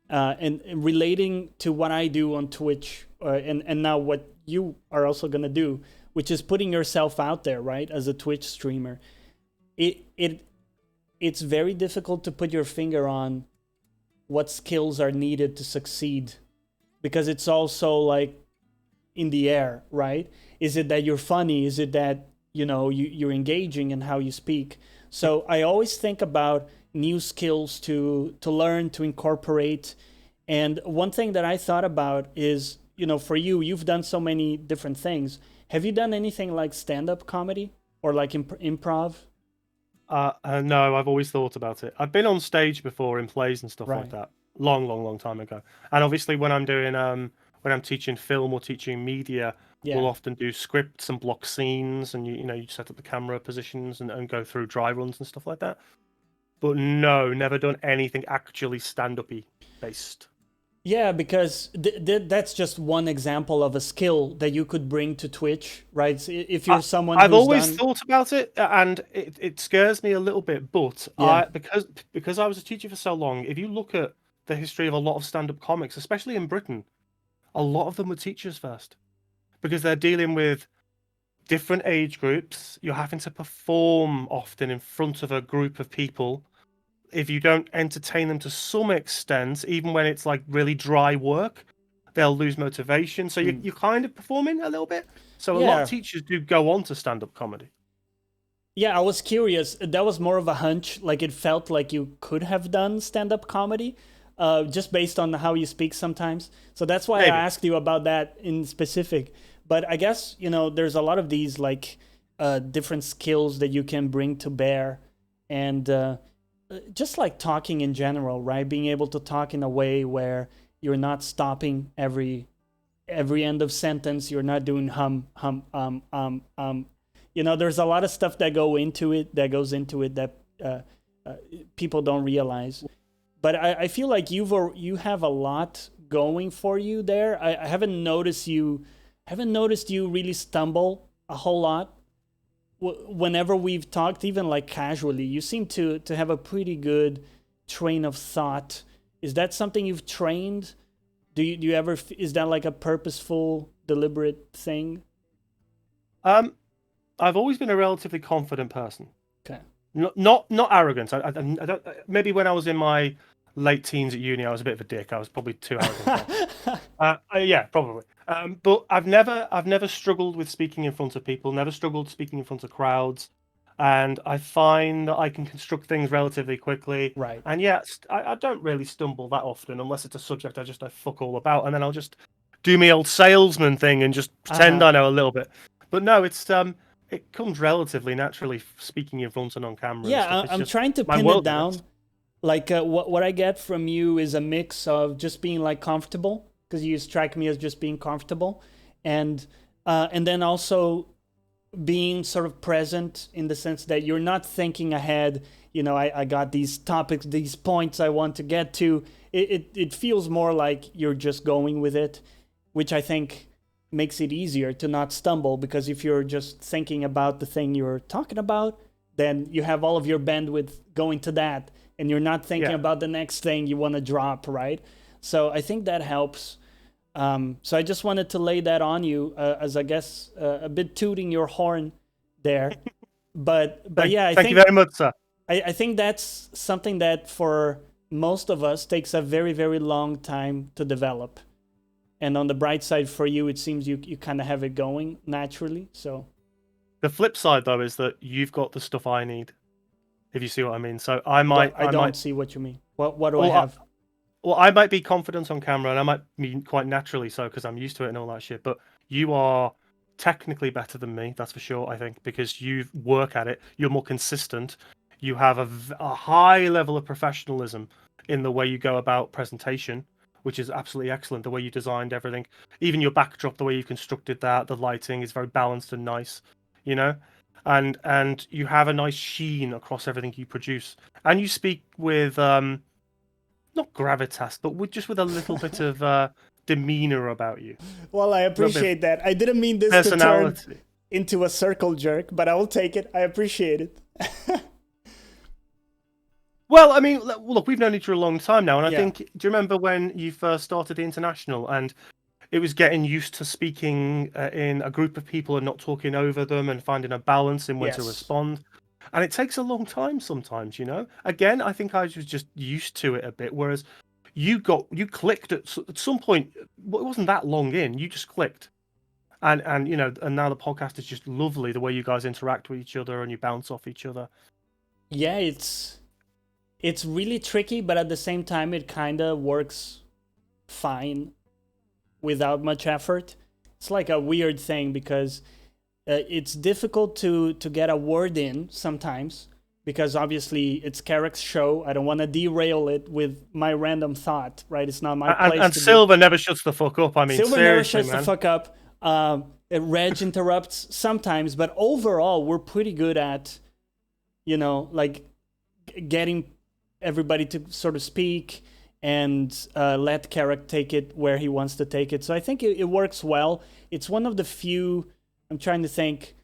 And relating to what I do on Twitch, and now what you are also gonna do, which is putting yourself out there, right, as a Twitch streamer. It's very difficult to put your finger on what skills are needed to succeed, because it's also like in the air, right? Is it that you're funny? Is it that you're engaging in how you speak? So I always think about new skills to learn, to incorporate. And one thing that I thought about is, for you, you've done so many different things. Have you done anything like stand-up comedy or like improv? No, I've always thought about it. I've been on stage before in plays and stuff like Right. that, long time ago. And obviously, when I'm doing when I'm teaching film or teaching media, we'll Yeah. often do scripts and block scenes, and you set up the camera positions and go through dry runs and stuff like that. But no, never done anything actually stand-uppy based. Yeah, because that's just one example of a skill that you could bring to Twitch, right? So if you're someone I've who's always done, thought about it, and it scares me a little bit. But yeah, because I was a teacher for so long, if you look at the history of a lot of stand-up comics, especially in Britain, a lot of them were teachers first because they're dealing with different age groups. You're having to perform often in front of a group of people. If you don't entertain them to some extent, even when it's like really dry work, they'll lose motivation. So mm, you're kind of performing a little bit. So a lot of yeah, teachers do go on to stand-up comedy. yeah. I was curious. That was more of a hunch. Like it felt like you could have done stand-up comedy, just based on how you speak sometimes. So that's why I Maybe. asked you about that in specific. But I guess there's a lot of these like different skills that you can bring to bear, and just like talking in general, right? Being able to talk in a way where you're not stopping every end of sentence. You're not doing there's a lot of stuff that goes into it that uh, people don't realize. But I feel like you have a lot going for you there. I haven't noticed you really stumble a whole lot. Whenever we've talked, even like casually, you seem to have a pretty good train of thought. Is that something you've trained? Do you ever is that like a purposeful, deliberate thing? Um, I've always been a relatively confident person. Okay. Not arrogant. I don't. Maybe when I was in my late teens at uni, I was a bit of a dick. I was probably too arrogant. Yeah, probably. But I've never struggled with speaking in front of people. Never struggled speaking in front of crowds, and I find that I can construct things relatively quickly. Right. And yeah, I don't really stumble that often unless it's a subject I fuck all about, and then I'll just do me old salesman thing and just pretend Uh-huh. I know a little bit. But no, it comes relatively naturally speaking in front and on camera and Yeah, stuff. It's I'm just trying to my pin it world now. down. Like what I get from you is a mix of just being like comfortable, because you strike me as just being comfortable, and then also being sort of present in the sense that you're not thinking ahead. I got these topics, these points I want to get to. It feels more like you're just going with it, which I think makes it easier to not stumble, because if you're just thinking about the thing you're talking about, then you have all of your bandwidth going to that, and you're not thinking Yeah. about the next thing you want to drop, right? So I think that helps. So I just wanted to lay that on you, as I guess a bit tooting your horn there. But yeah, Thank you very much, sir. I think that's something that for most of us takes a very, very long time to develop. And on the bright side for you, it seems you kind of have it going naturally. So The flip side though is that you've got the stuff I need, if you see what I mean. So I I don't might, see what you mean. What do I well, have? I might be confident on camera, and I might be quite naturally so because I'm used to it and all that shit. But you are technically better than me, that's for sure. I think because you work at it, you're more consistent. You have a high level of professionalism in the way you go about presentation, which is absolutely excellent. The way you designed everything, even your backdrop, the way you constructed that, the lighting is very balanced and nice, you know, and you have a nice sheen across everything you produce, and you speak with not gravitas, but with a little bit of demeanor about you, Well, I a little bit of appreciate that. I didn't mean this to turn personality. into a circle jerk, but I will take it. I appreciate it. Well, I mean, look, we've known each other a long time now, and I Yeah. think, do you remember when you first started the International, and it was getting used to speaking in a group of people and not talking over them and finding a balance in when to Yes. respond? And it takes a long time sometimes, you know. Again, I think I was just used to it a bit, whereas you clicked at some point. Well, it wasn't that long in. You just clicked, and you know, and now the podcast is just lovely. The way you guys interact with each other and you bounce off each other. Yeah, it's really tricky, but at the same time it kind of works fine without much effort. It's like a weird thing because it's difficult to get a word in sometimes, because obviously it's Carrick's show. I don't want to derail it with my random thought, right? It's not my place And to be. Silver never shuts the fuck up. I mean, Silver never seriously, shuts the man. fuck up. Reg interrupts sometimes, but overall we're pretty good at, like getting everybody to sort of speak and let Carrick take it where he wants to take it. So I think it works well. It's one of the few. I'm trying to think.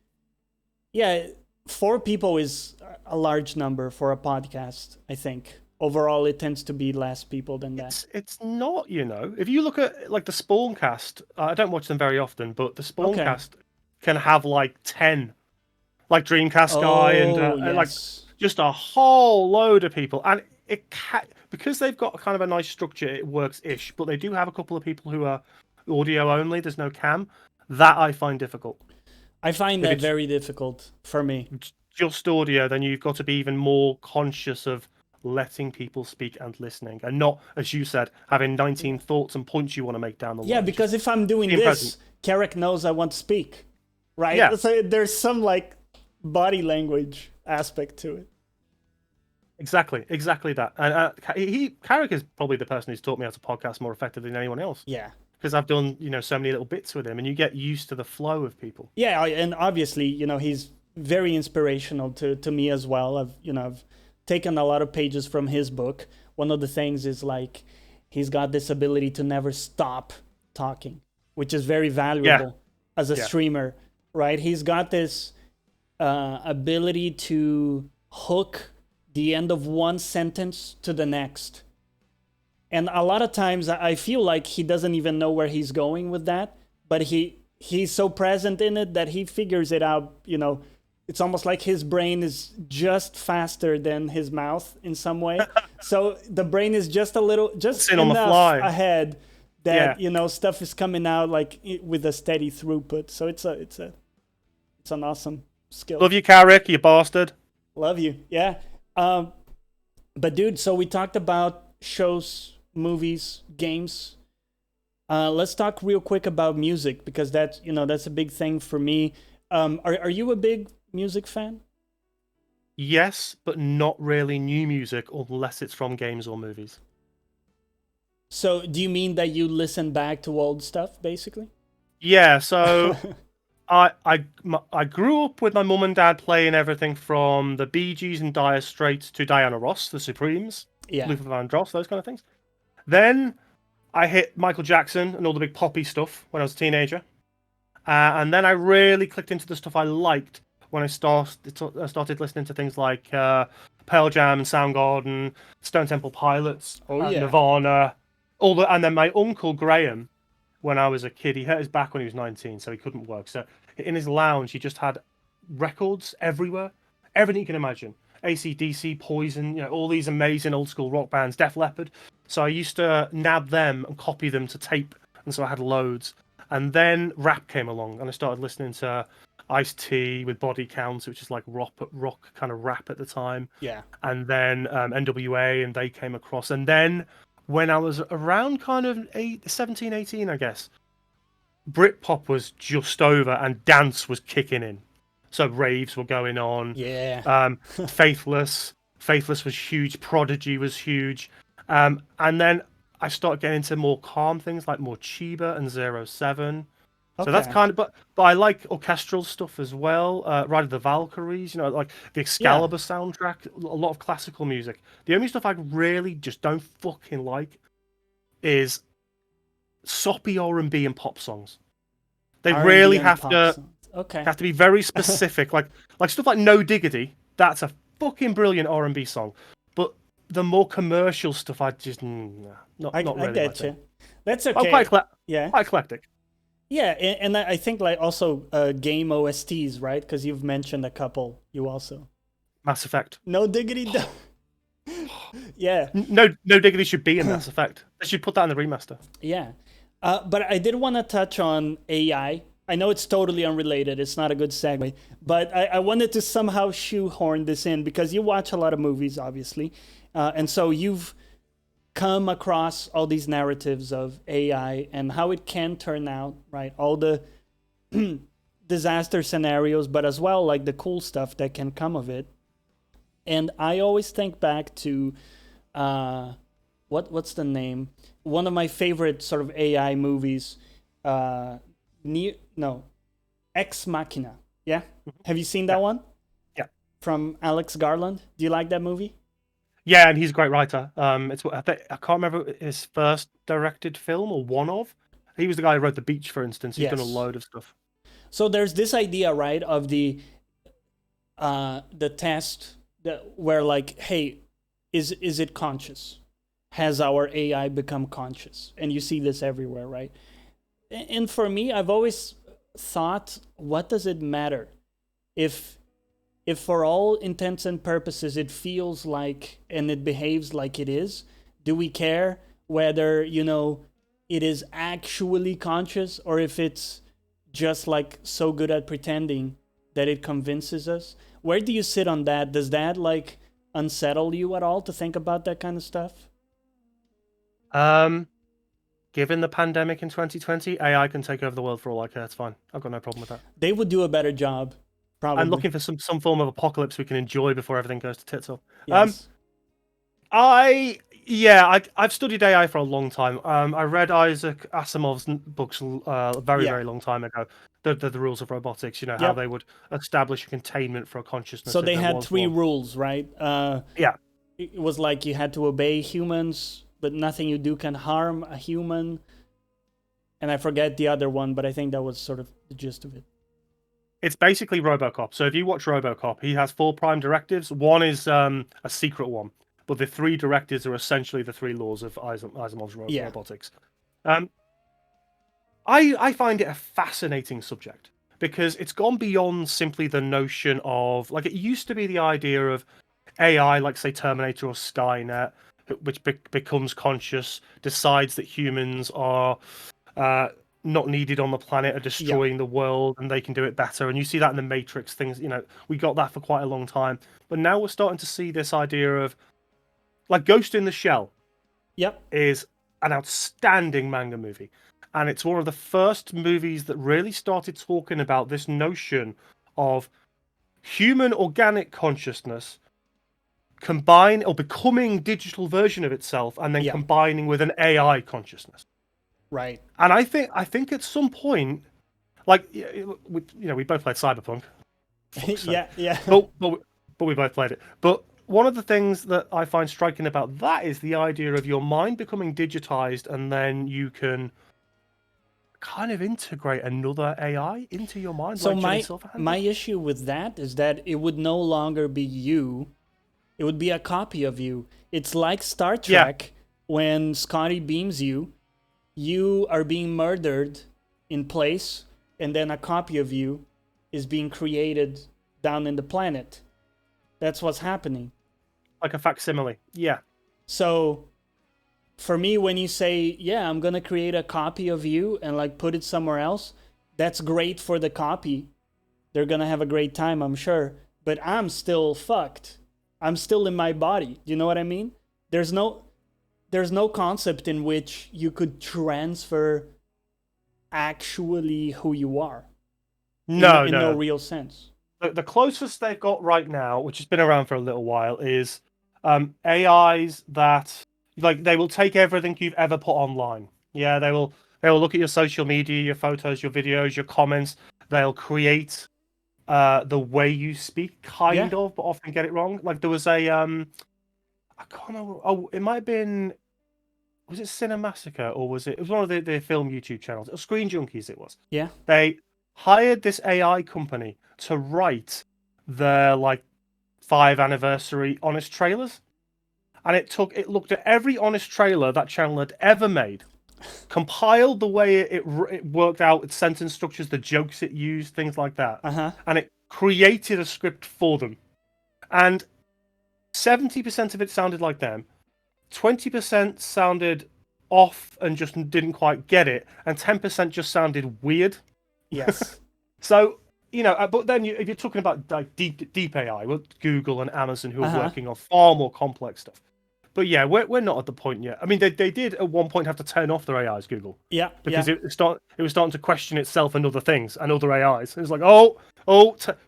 Yeah, 4 people is a large number for a podcast, I think. Overall, it tends to be less people than that. It's not, you know. If you look at like the Spawncast, I don't watch them very often, but the Okay. Spawncast can have like 10, like Dreamcast guy Oh, and like yes. just a whole load of people, and because they've got kind of a nice structure, it works ish. But they do have a couple of people who are audio only. There's no cam. That I find difficult. I find If that it's very difficult for me. just audio, then you've got to be even more conscious of letting people speak and listening, and not, as you said, having 19 thoughts and points you want to make down the Yeah, line. because Just if I'm doing being present. this, Carrick knows I want to speak, Yeah, right? So there's some like body language aspect to it. exactly that. And Carrick is probably the person who's taught me how to podcast more effectively than anyone else, Yeah. because I've done so many little bits with him, and you get used to the flow of people. Yeah, and obviously, he's very inspirational to me as well. I've taken a lot of pages from his book. One of the things is like he's got this ability to never stop talking, which is very Yeah, valuable as a yeah. streamer, right? He's got this ability to hook the end of one sentence to the next. And a lot of times I feel like he doesn't even know where he's going with that, but he's so present in it that he figures it out. It's almost like his brain is just faster than his mouth in some way. So the brain is just just Sitting on the enough fly. ahead Yeah. that stuff is coming out like with a steady throughput. So it's an awesome skill. Love you, Carrick, you bastard. Love you. Yeah. But dude, so we talked about shows, movies, games. Let's talk real quick about music because that's a big thing for me. Are you a big music fan? Yes, but not really new music unless it's from games or movies. So do you mean that you listen back to old stuff, basically? Yeah, so I grew up with my mum and dad playing everything from the Bee Gees and Dire Straits to Diana Ross, the Supremes, Yeah. Luther Vandross, those kind of things. Then I hit Michael Jackson and all the big poppy stuff when I was a teenager, and then I really clicked into the stuff I liked when I started listening to things like Pearl Jam and Soundgarden, Stone Temple Pilots, Oh yeah. Nirvana, and then my uncle Graham when I was a kid. He hurt his back when he was 19, so he couldn't work. So in his lounge, he just had records everywhere, everything you can imagine. AC/DC, Poison, all these amazing old school rock bands, Def Leppard. So I used to nab them and copy them to tape, and so I had loads. And then rap came along, and I started listening to Ice-T with Body Count, which is like rock kind of rap at the time. Yeah. And then NWA, and they came across. And then when I was around kind of 17, 18, I guess, Britpop was just over and dance was kicking in. So raves were going on. Yeah. Faithless was huge. Prodigy was huge. And then I started getting into more calm things like more Chiba and Zero 007. So that's Okay. kind of, but I like orchestral stuff as well. Ride of the Valkyries, like the Yeah. Excalibur soundtrack, a lot of classical music. The only stuff I really just don't fucking like is soppy R&B and pop songs. They R&B really and have pop to songs. Okay. have to be very specific, like stuff like No Diggity. That's a fucking brilliant R&B song, but the more commercial stuff, I just nah, not I really my get thing. you. That's I'm okay. Yeah. quite eclectic. Yeah, and I think like also game OSTs, right? Because you've mentioned a couple. You also Mass Effect. no diggity. Yeah, No Diggity should be in Mass Effect. They should put that in the remaster. yeah. But I did want to touch on AI. I know it's totally unrelated. It's not a good segue, but I wanted to somehow shoehorn this in because you watch a lot of movies, obviously, and so you've come across all these narratives of AI and how it can turn out, right? All the disaster scenarios, but as well like the cool stuff that can come of it. And I always think back to what's the name? One of my favorite sort of AI movies, no, Ex Machina. Yeah, have you seen Yeah, that one yeah, from Alex Garland? Do you like that movie? yeah. And he's a great writer. I can't remember his first directed film or one of. He was the guy who wrote The Beach, for instance. He's done a Yes. load of stuff. So there's this idea, right, of the test that where like, hey, is it conscious? Has our AI become conscious? And you see this everywhere, right? And for me, I've always thought, what does it matter if for all intents and purposes it feels like and it behaves like it is? Do we care whether it is actually conscious or if it's just like so good at pretending that it convinces us? Where do you sit on that? Does that like unsettle you at all to think about that kind of stuff? Um, Given the pandemic in 2020, AI can take over the world for all I care. It's fine. I've got no problem with that. They would do a better job, I'm probably. looking for some form of apocalypse we can enjoy before everything goes to tits up. Um, Yes. I yeah, I've studied AI for a long time. I read Isaac Asimov's books very Yeah. very long time ago. The rules of robotics. How Yep. they would establish a containment for a So consciousness if they there had was three one. rules, right? Yeah, It was like you had to obey humans, but nothing you do can harm a human. And I forget the other one, but I think that was sort of the gist of it. it's basically RoboCop. So if you watch RoboCop, he has four prime directives. One is a secret one, but the three directives are essentially the three laws of Asimov's Yeah. robotics. Um, I find it a fascinating subject because it's gone beyond simply the notion of like it used to be the idea of AI, like say Terminator or Skynet, which becomes conscious, decides that humans are uh, not needed on the planet, are Yeah. destroying the world, and they can do it better. And you see that in the Matrix things. We got that for quite a long time, but now we're starting to see this idea of like Ghost in the Shell Yep. is an outstanding manga movie. and it's one of the first movies that really started talking about this notion of human organic consciousness combine or becoming digital version of itself and then Yeah. combining with an AI consciousness. Right. And I think at some point, like we both played Cyberpunk. Fuck's sake. Yeah. Yeah. But we both played it. But one of the things that I find striking about that is the idea of your mind becoming digitized, and then you can kind of integrate another AI into your mind. So like Jimmy my Silverhand my did. issue with that is that it would no longer be you. It would be a copy of you. It's like Star Trek when Scotty beams you, you are being murdered in place, and then a copy of you is being created down in the planet. That's what's happening. Like a facsimile. Yeah. So for me, when you say, yeah, I'm gonna create a copy of you and like put it somewhere else, that's great for the copy. They're gonna have a great time, I'm sure. But I'm still fucked. I'm still in my body. Do you know what I mean? There's no concept in which you could transfer actually who you are. In no real sense. The closest they've got right now, which has been around for a little while, is AIs that like they will take everything you've ever put online. Yeah, they will look at your social media, your photos, your videos, your comments. They'll create the way you speak, kind of, but often get it wrong. Like there was a I can't remember. Oh, it might have been. Was it Cinemassacre or was it? It was one of the film YouTube channels. Or Screen Junkies. It was. Yeah. They hired this AI company to write their like 5 anniversary honest trailers, and it looked at every honest trailer that channel had ever made, compiled the way it worked out its sentence structures, the jokes it used, things like that, and it created a script for them. And 70% of it sounded like them, 20% sounded off and just didn't quite get it, and 10% just sounded weird. Yes. So, but then if you're talking about like deep AI, well, Google and Amazon who are working on far more complex stuff. But yeah, we're not at the point yet. I mean, they did at one point have to turn off their AIs, Google. Yeah. Because it was starting to question itself and other things and other AIs. It was like,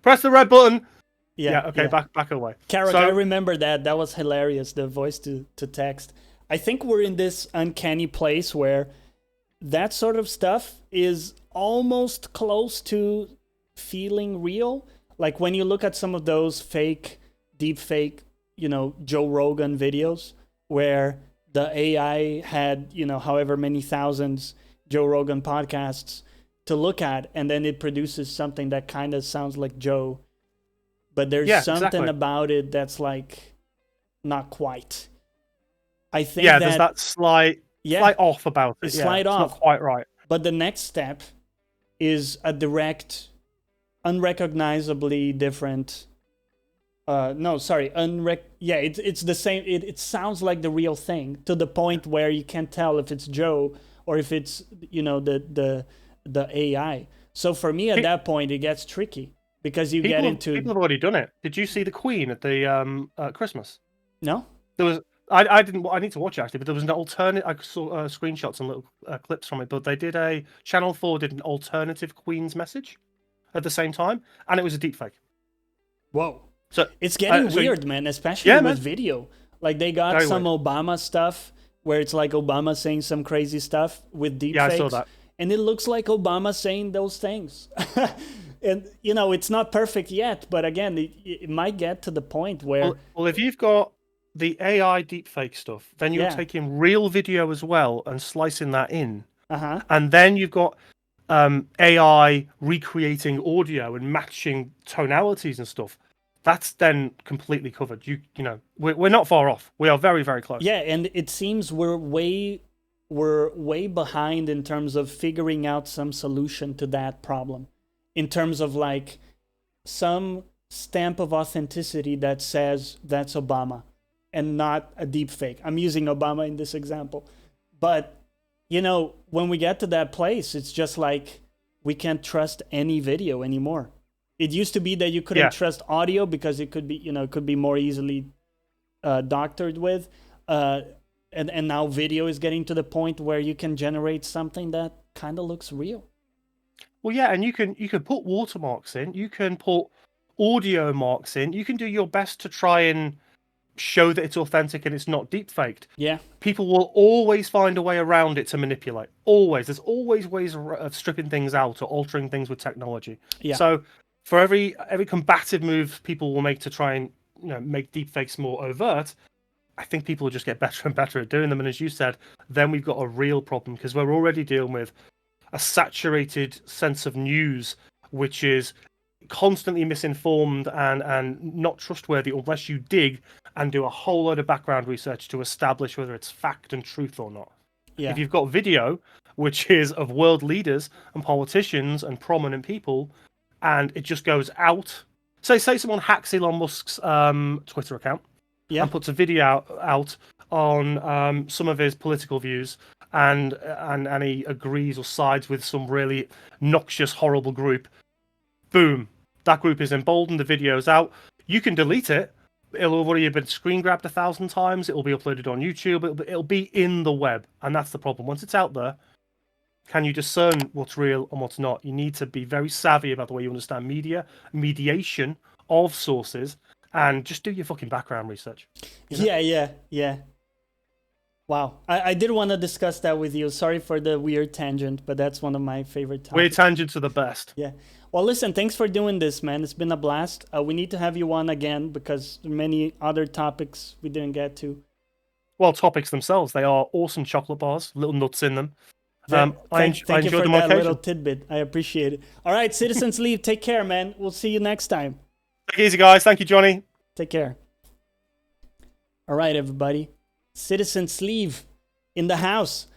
press the red button. Yeah, okay, back away. Carrick, I remember that. That was hilarious, the voice to text. I think we're in this uncanny place where that sort of stuff is almost close to feeling real. Like when you look at some of those deep fake, Joe Rogan videos where the AI had, however many thousands Joe Rogan podcasts to look at, and then it produces something that kind of sounds like Joe. But there's something about it that's like not quite. I think there's that slight off about it. Slight off. It's not quite right. But the next step is a direct, unrecognizably different. It's the same. It sounds like the real thing to the point where you can't tell if it's Joe or if it's the AI. So for me at that point it gets tricky. Because people have already done it. Did you see the Queen at the Christmas? No. There was. I didn't. I need to watch it actually, but there was an alternate. I saw screenshots and little clips from it. But they did Channel 4 did an alternative Queen's message at the same time, and it was a deepfake. Whoa! So it's getting weird, man. Especially with video. Like they got some Obama stuff where it's like Obama saying some crazy stuff with deepfakes. Yeah, I saw that. And it looks like Obama saying those things. And, it's not perfect yet, but again, it might get to the point where... Well, if you've got the AI deepfake stuff, then you're taking real video as well and slicing that in. And then you've got AI recreating audio and matching tonalities and stuff. That's then completely covered. We're not far off. We are very, very close. Yeah, and it seems we're way behind in terms of figuring out some solution to that problem. In terms of like some stamp of authenticity that says that's Obama and not a deep fake. I'm using Obama in this example. But, when we get to that place, it's just like we can't trust any video anymore. It used to be that you couldn't trust audio because it could be, it could be more easily doctored with. And now video is getting to the point where you can generate something that kind of looks real. Well, yeah, and you can put watermarks in, you can put audio marks in, you can do your best to try and show that it's authentic and it's not deep faked. Yeah. People will always find a way around it to manipulate. Always. There's always ways of stripping things out or altering things with technology. Yeah. So for every combative move people will make to try and make deepfakes more overt, I think people will just get better and better at doing them. And as you said, then we've got a real problem because we're already dealing with a saturated sense of news, which is constantly misinformed and not trustworthy unless you dig and do a whole load of background research to establish whether it's fact and truth or not. Yeah. If you've got video, which is of world leaders and politicians and prominent people, and it just goes out, say someone hacks Elon Musk's Twitter account and puts a video out on some of his political views, and he agrees or sides with some really noxious, horrible group. Boom, that group is emboldened. The video's out. You can delete it. It'll have already been screen grabbed 1,000 times. It'll be uploaded on YouTube. It'll be in the web, and that's the problem. Once it's out there, can you discern what's real and what's not? You need to be very savvy about the way you understand media, mediation of sources, and just do your fucking background research. Yeah. Wow. I did want to discuss that with you. Sorry for the weird tangent, but that's one of my favorite topics. Weird tangents are the best. Yeah. Well, listen, thanks for doing this, man. It's been a blast. We need to have you on again because many other topics we didn't get to. Well, topics themselves, they are awesome chocolate bars, little nuts in them. Thank you for them that little tidbit. I appreciate it. All right, CitizenSleeve, take care, man. We'll see you next time. Take it easy, guys. Thank you, Johnny. Take care. All right, everybody. CitizenSleeve in the house.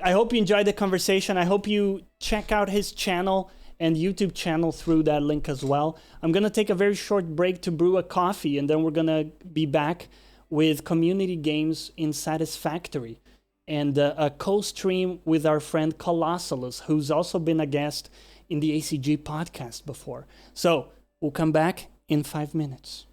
I hope you enjoyed the conversation. I hope you check out his channel and YouTube channel through that link as well. I'm going to take a very short break to brew a coffee, and then we're going to be back with community games in Satisfactory and a co-stream with our friend Colossalus, who's also been a guest in the ACG podcast before. So we'll come back in 5 minutes.